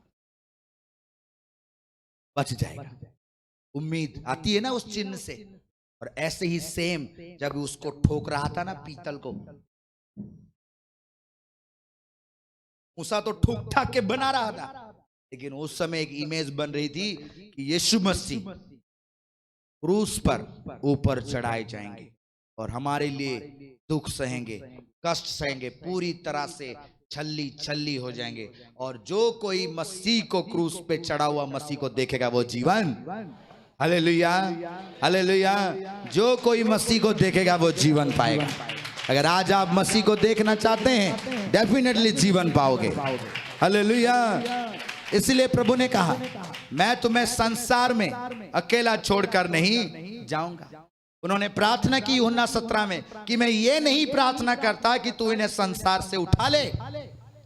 बच जाएगा। उम्मीद आती है ना उस चिन्ह से। और ऐसे ही सेम जब उसको ठोक रहा था ना पीतल को, मूसा तो ठोक ठाक के बना रहा था, लेकिन उस समय एक इमेज बन रही थी कि यीशु मसीह क्रूस पर ऊपर चढ़ाए जाएंगे और हमारे लिए दुख सहेंगे, कष्ट सहेंगे, पूरी तरह से छल्ली छल्ली हो जाएंगे। और जो कोई मसीह को क्रूस पे चढ़ा हुआ मसीह को देखेगा, वो जीवन, हालेलुया हालेलुया, जो कोई मसीह को देखेगा वो जीवन पाएगा। अगर आज आप मसीह को देखना चाहते हैं, डेफिनेटली जीवन पाओगे। हालेलुया। इसलिए प्रभु ने कहा, मैं तुम्हें संसार में अकेला छोड़कर नहीं जाऊंगा। उन्होंने प्रार्थना की यूहन्ना 17 में कि मैं ये नहीं प्रार्थना करता कि तू इन्हें संसार से उठा ले,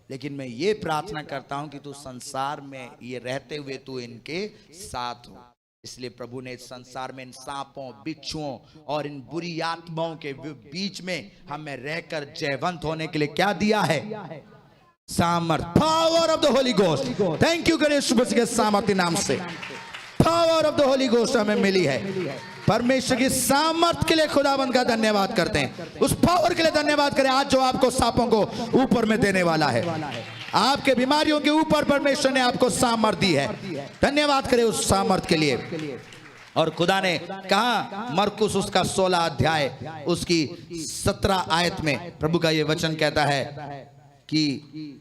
लेकिन मैं ये प्रार्थना करता हूं कि तू संसार में ये रहते हुए तू इनके साथ हो। इसलिए प्रभु ने इस संसार में इन सांपों, बिच्छुओं और इन बुरी आत्माओं के बीच में हमें रहकर जयवंत होने के लिए क्या दिया है? सामर्थ, power of the holy ghost. Thank you Ganesh Masih के सामर्थ्य नाम से power of the holy ghost हमें मिली है। परमेश्वर की सामर्थ के लिए खुदाबंद का धन्यवाद करते हैं, उस पावर के लिए धन्यवाद करें आज जो आपको सांपों को ऊपर में देने वाला है। आपके बीमारियों के ऊपर परमेश्वर ने आपको सामर्थ दी है, धन्यवाद करें उस सामर्थ के लिए। और खुदा ने कहा, मरकुस उसका 16 अध्याय उसकी 17 आयत में प्रभु का ये वचन कहता है कि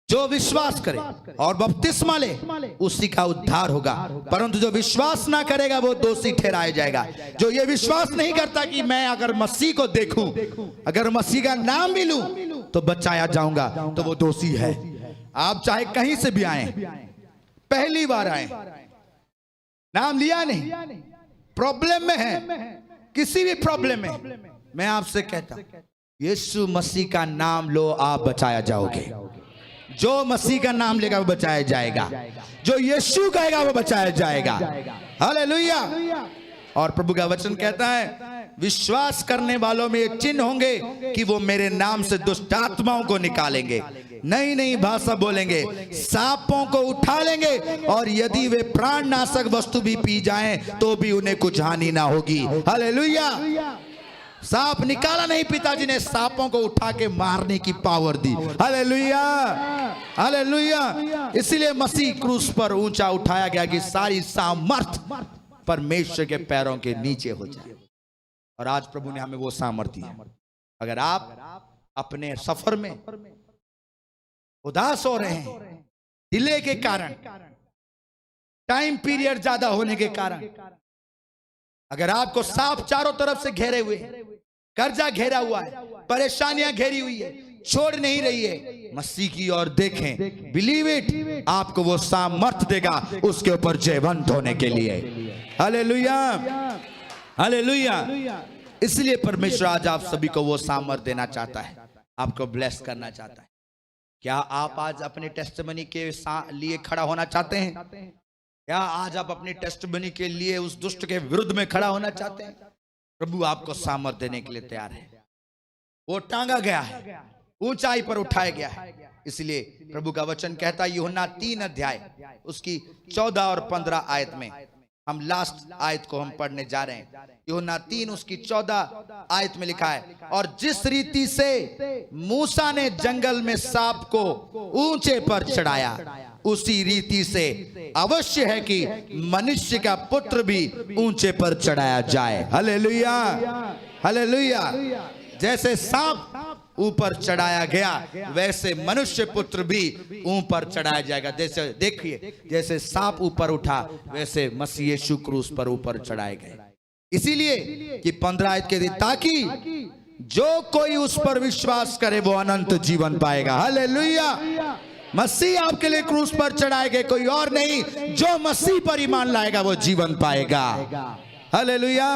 जो विश्वास करे और बपतिस्मा ले उसी का उद्धार होगा, परंतु जो विश्वास ना करेगा वो दोषी ठहराया जाएगा। जो ये विश्वास नहीं करता कि मैं अगर मसीह को देखूं, अगर मसीह का नाम भी लूं तो बचाया जाऊंगा, तो वो दोषी है। आप चाहे कहीं से भी आए, पहली बार आए, नाम लिया नहीं, प्रॉब्लम में है, किसी भी प्रॉब्लम में, मैं आपसे कहता यीशु मसीह का नाम लो, आप बचाया जाओगे। जो मसीह का नाम लेगा वो बचाया जाएगा, जो यीशु कहेगा वो बचाया जाएगा। हालेलुया। और प्रभु का वचन कहता है, विश्वास करने वालों में ये चिन्ह होंगे कि वो मेरे नाम से दुष्ट आत्माओं को निकालेंगे, नई नई भाषा बोलेंगे, सांपों को उठा लेंगे, और यदि वे प्राणनाशक वस्तु भी पी जाएं तो भी उन्हें कुछ हानि ना होगी। हालेलुया। सांप निकाला नहीं, पिताजी ने सांपों को उठा के मारने की पावर दी। Hallelujah hallelujah. इसीलिए मसीह क्रूस पर ऊंचा उठाया गया कि सारी सामर्थ परमेश्वर के पैरों के नीचे हो जाए। और आज प्रभु ने हमें वो सामर्थ्य दी। अगर आप अपने सफर में उदास हो रहे हैं, डिले के कारण, टाइम पीरियड ज्यादा होने के कारण अगर आपको सांप चारों तरफ से घेरे हुए, कर्जा घेरा हुआ है, परेशानियां घेरी हुई है, छोड़ नहीं रही है, मसीह की ओर देखें, बिलीव इट, आपको वो सामर्थ देगा उसके ऊपर जयवंत होने के लिए। Hallelujah, hallelujah. इसलिए परमेश्वर आज आप सभी को वो सामर्थ देना चाहता है, आपको ब्लेस करना चाहता है। क्या आप आज अपने टेस्टिमनी के लिए खड़ा होना चाहते हैं? क्या आज आप अपनी टेस्टिमनी के लिए उस दुष्ट के विरुद्ध में खड़ा होना चाहते हैं? प्रभु आपको सामर्थ देने के लिए तैयार है। वो टांगा गया है, ऊंचाई पर उठाया गया है। इसलिए प्रभु का वचन कहता है, यूहन्ना 3 अध्याय उसकी 14 और 15 आयत में, हम लास्ट आयत को हम पढ़ने जा रहे हैं। यूहन्ना 3 उसकी 14 आयत में लिखा है, और जिस रीति से मूसा ने जंगल में सांप को ऊंचे पर चढ़ाया, उसी रीति से अवश्य है कि मनुष्य का पुत्र भी ऊंचे पर चढ़ाया जाए। Hallelujah, hallelujah. जैसे सांप ऊपर चढ़ाया गया, वैसे मनुष्य पुत्र भी ऊपर चढ़ाया जाएगा। जैसे देखिए, जैसे सांप ऊपर उठा, वैसे मसीह यीशु क्रूस पर ऊपर चढ़ाए गए। इसीलिए कि 15 आयत के दिन, ताकि जो कोई उस पर विश्वास करे वो अनंत जीवन पाएगा। हालेलुया। मसीह आपके लिए क्रूस पर चढ़ाए गए, कोई और नहीं। जो मसीह पर ईमान लाएगा वो जीवन पाएगा। हालेलुया।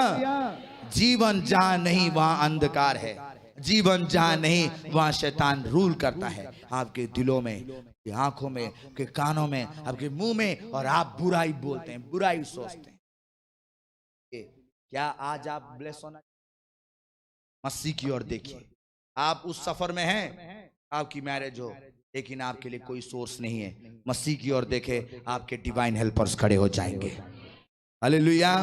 जीवन जहां नहीं वहां अंधकार है, जीवन जहां नहीं वहां शैतान रूल करता है, आपके दिलों में, आपकी आंखों में, आपके कानों में, आपके मुंह में, और आप बुराई बोलते हैं, बुराई सोचते हैं। क्या आज आप ब्लेस होना? मसीह की ओर देखिए। आप उस सफर में हैं, आपकी मैरिज हो, लेकिन आपके लिए कोई सोर्स नहीं है। मसीह की ओर देखे, आपके डिवाइन हेल्पर्स खड़े हो जाएंगे। हालेलुया।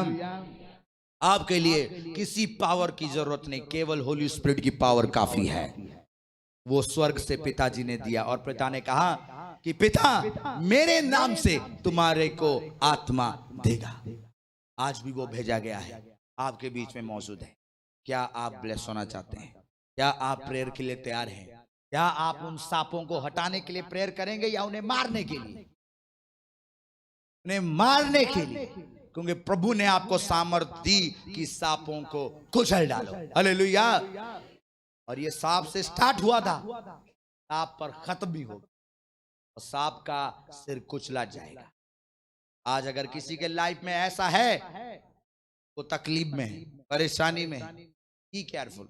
आपके लिए किसी पावर की जरूरत नहीं, केवल होली स्पिरिट की पावर काफी है। वो स्वर्ग से पिताजी ने दिया, और पिता ने कहा कि पिता मेरे नाम से तुम्हारे को आत्मा देगा। आज भी वो भेजा गया है, आपके बीच में मौजूद है। क्या आप ब्लेस होना चाहते हैं? क्या आप प्रेयर के लिए तैयार हैं? क्या आप उन सांपों को हटाने के लिए प्रेयर करेंगे, या उन्हें मारने के लिए? उन्हें मारने के लिए, क्योंकि प्रभु ने आपको सामर्थ दी कि सांपों को कुचल डालो। हालेलुया। और ये सांप से स्टार्ट हुआ था, सांप पर खत्म भी होगा, और सांप का सिर कुचला जाएगा। आज अगर किसी के लाइफ में ऐसा है, वो तकलीफ में है, परेशानी में है, बी केयरफुल।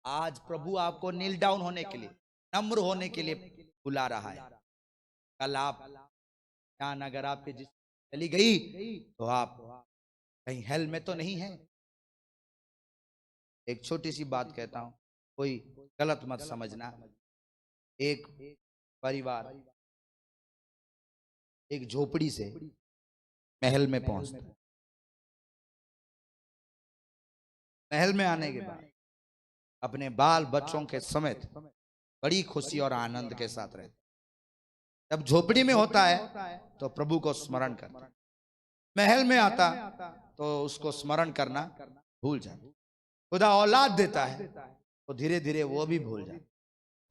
आज प्रभु आपको नील डाउन होने के लिए, नम्र होने के लिए बुला रहा है। कल आप जान अगर आपके जिस चली गई, तो आप कहीं हेल में तो नहीं है। एक छोटी सी बात कहता हूं, कोई गलत मत समझना। एक परिवार एक झोपड़ी से महल में पहुंचता। महल में आने के बाद अपने बाल बच्चों के समेत बड़ी खुशी और आनंद के साथ रहते। जब झोपड़ी में होता है तो प्रभु को स्मरण करता, महल में आता तो उसको स्मरण करना भूल जाता। खुदा औलाद देता है तो धीरे धीरे वो भी भूल जाता।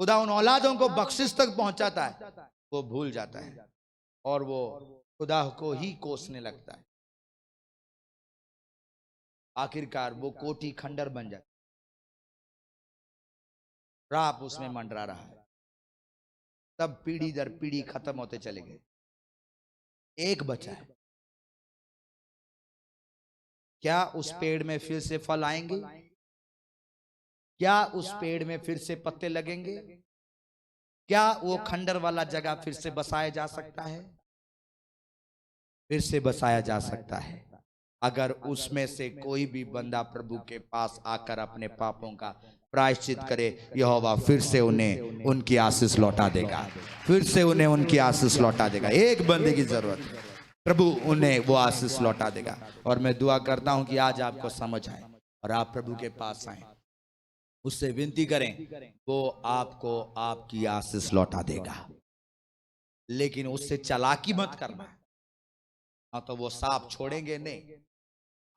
खुदा उन औलादों को बख्शिश तक पहुंचाता है, वो भूल जाता है, और वो खुदा को ही कोसने लगता है। आखिरकार वो कोठी खंडर बन जाता, राप उसमें मंडरा रहा है। तब पीढ़ी दर पीढ़ी खत्म होते चले गए, एक बचा है। क्या उस पेड़ में फिर से फल आएंगे? क्या उस पेड़ में फिर से पत्ते लगेंगे? क्या वो खंडर वाला जगह फिर से बसाया जा सकता है? फिर से बसाया जा सकता है, अगर उसमें से कोई भी बंदा प्रभु के पास आकर अपने पापों का प्रायश्चित करे। यहोवा फिर से उन्हें उनकी आशीष लौटा देगा, फिर से उन्हें उनकी आशीष लौटा देगा। एक बंदे की जरूरत है, प्रभु उन्हें वो आशीष लौटा देगा। और मैं दुआ करता हूं कि आज आपको समझ आए और आप प्रभु के पास आए, उससे विनती करें, वो आपको आपकी आशीष लौटा देगा। लेकिन उससे चालाकी मत करना, हाँ तो वो सांप छोड़ेंगे नहीं।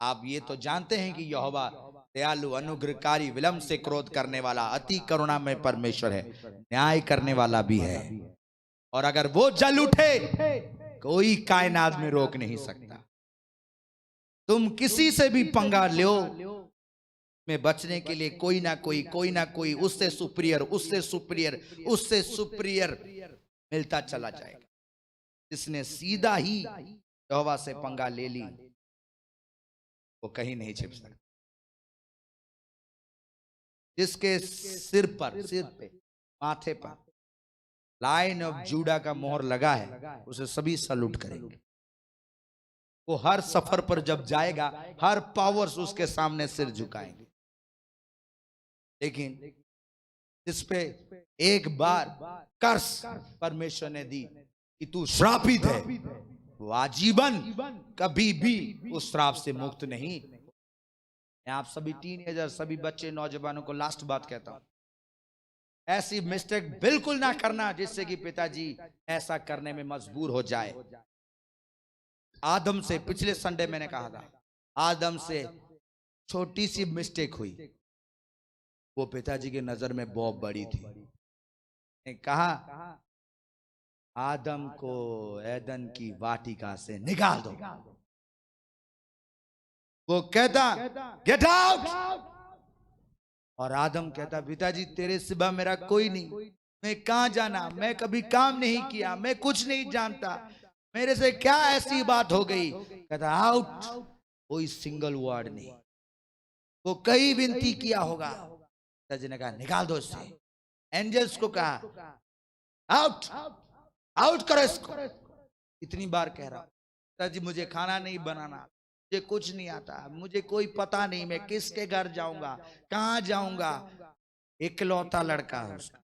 आप ये तो जानते हैं कि यहोवा दयालु, अनुग्रहकारी, विलंब से क्रोध करने वाला, अति करुणा में परमेश्वर है, न्याय करने वाला भी है। और अगर वो जल उठे कोई कायनात में रोक नहीं सकता। तुम किसी से भी पंगा लो, में बचने के लिए कोई ना कोई उससे सुपीरियर मिलता चला जाएगा। जिसने सीधा ही यहोवा से पंगा ले ली वो कहीं नहीं छिप सकता। जिसके सिर पे माथे पर लाइन ऑफ जूडा का मोहर लगा है उसे सभी सलूट करेंगे। वो हर सफर पर जब जाएगा हर पावर्स उसके सामने सिर झुकाएंगे। लेकिन जिस पे एक बार कर्स परमेश्वर ने दी कि तू श्रापित है, वो आजीवन कभी भी उस श्राप से मुक्त नहीं। मैं आप सभी टीनेजर, सभी बच्चे, नौजवानों को लास्ट बात कहता हूं, ऐसी मिस्टेक बिल्कुल ना करना जिससे कि पिताजी ऐसा करने में मजबूर हो जाए। आदम से, पिछले संडे मैंने कहा था, आदम से छोटी सी मिस्टेक हुई, वो पिताजी की नजर में बहुत बड़ी थी। ने कहा आदम को एदन की वाटिका से निकाल दो। वो कहता गेट आउट, और आदम कहता पिताजी तेरे सिवा मेरा कोई नहीं, मैं कहां जाना, मैं कभी काम नहीं किया, मैं कुछ नहीं जानता, मेरे से क्या ऐसी बात हो गई। कहता आउट, कोई सिंगल वर्ड नहीं। वो कई विनती किया होगा, पिताजी ने कहा निकाल दो इससे। एंजल्स को कहा आउट आउट करो इसको। इतनी बार कह रहा हूं पिताजी मुझे खाना नहीं बनाना, मुझे कुछ नहीं आता, मुझे कोई पता नहीं, मैं किसके घर जाऊंगा, कहां जाऊंगा। इकलौता लड़का है उसका,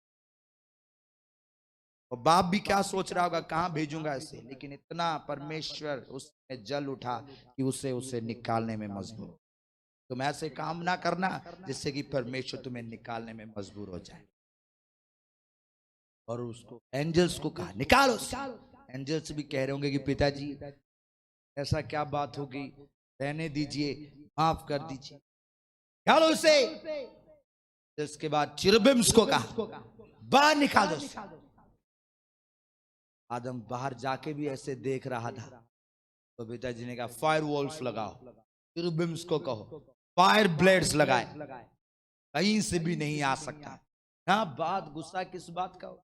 और बाप भी क्या सोच रहा होगा कहां भेजूंगा इसे। लेकिन इतना परमेश्वर उसमें जल उठा कि उसे निकालने में मजबूर। तुम ऐसे काम ना करना जिससे कि परमेश्वर तुम्हें निकालने में मजबूर हो जाए। और उसको एंजल्स को कहा निकालो। एंजल्स भी कह रहे होंगे कि पिताजी ऐसा क्या बात हो गई, रहने दीजिए, माफ कर दीजिए, निकालो उसे। इसके बाद चिरुबिम्स को कहा बाहर निकाल दो। आदम बाहर जाके भी ऐसे देख रहा था, तो पिताजी ने कहा फायर वॉल्स लगाओ, चिरुबिम्स को कहो फायर ब्लेड्स लगाए, कहीं से भी नहीं आ सकता। ना बात, गुस्सा किस बात का हो।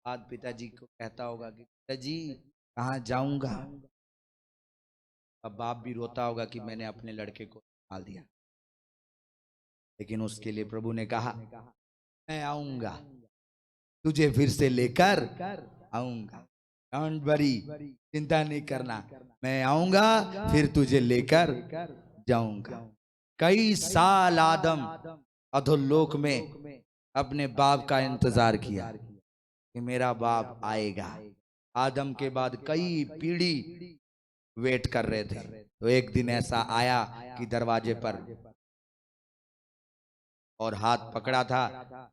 आज पिताजी को कहता होगा कि पिताजी कहां जाऊंगा। अब बाप भी रोता होगा कि मैंने अपने लड़के को निकाल दिया। लेकिन उसके लिए प्रभु ने कहा मैं आऊंगा, तुझे फिर से लेकर आऊंगा, डोंट वरी, चिंता नहीं करना, मैं आऊंगा फिर तुझे लेकर जाऊंगा। कई साल आदम अधोलोक में अपने बाप का इंतजार किया कि मेरा बाप आएगा। आदम के बाद कई पीढ़ी वेट कर रहे थे, तो एक दिन ऐसा आया कि दरवाजे पर और हाथ पकड़ा था,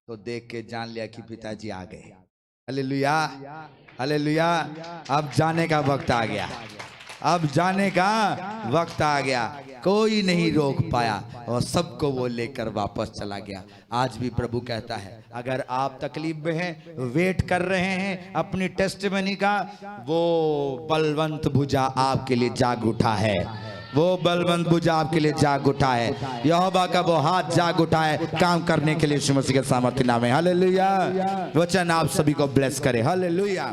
तो देख के जान लिया कि पिताजी आ गए। Hallelujah, hallelujah. अब जाने का वक्त आ गया, अब जाने का वक्त आ गया। कोई नहीं रोक पाया और सबको वो लेकर वापस चला गया। आज भी प्रभु कहता है अगर आप तकलीफ में हैं, वेट कर रहे हैं अपनी टेस्टिमनी का, वो बलवंत भुजा आपके लिए जाग उठा है, वो बलवंत भुजा आपके लिए जाग उठा है। यहोवा का वो हाथ जाग उठा है काम करने के लिए यीशु मसीह के सामर्थ्य नाम में। हालेलुया। वचन आप सभी को ब्लेस करे। हालेलुया।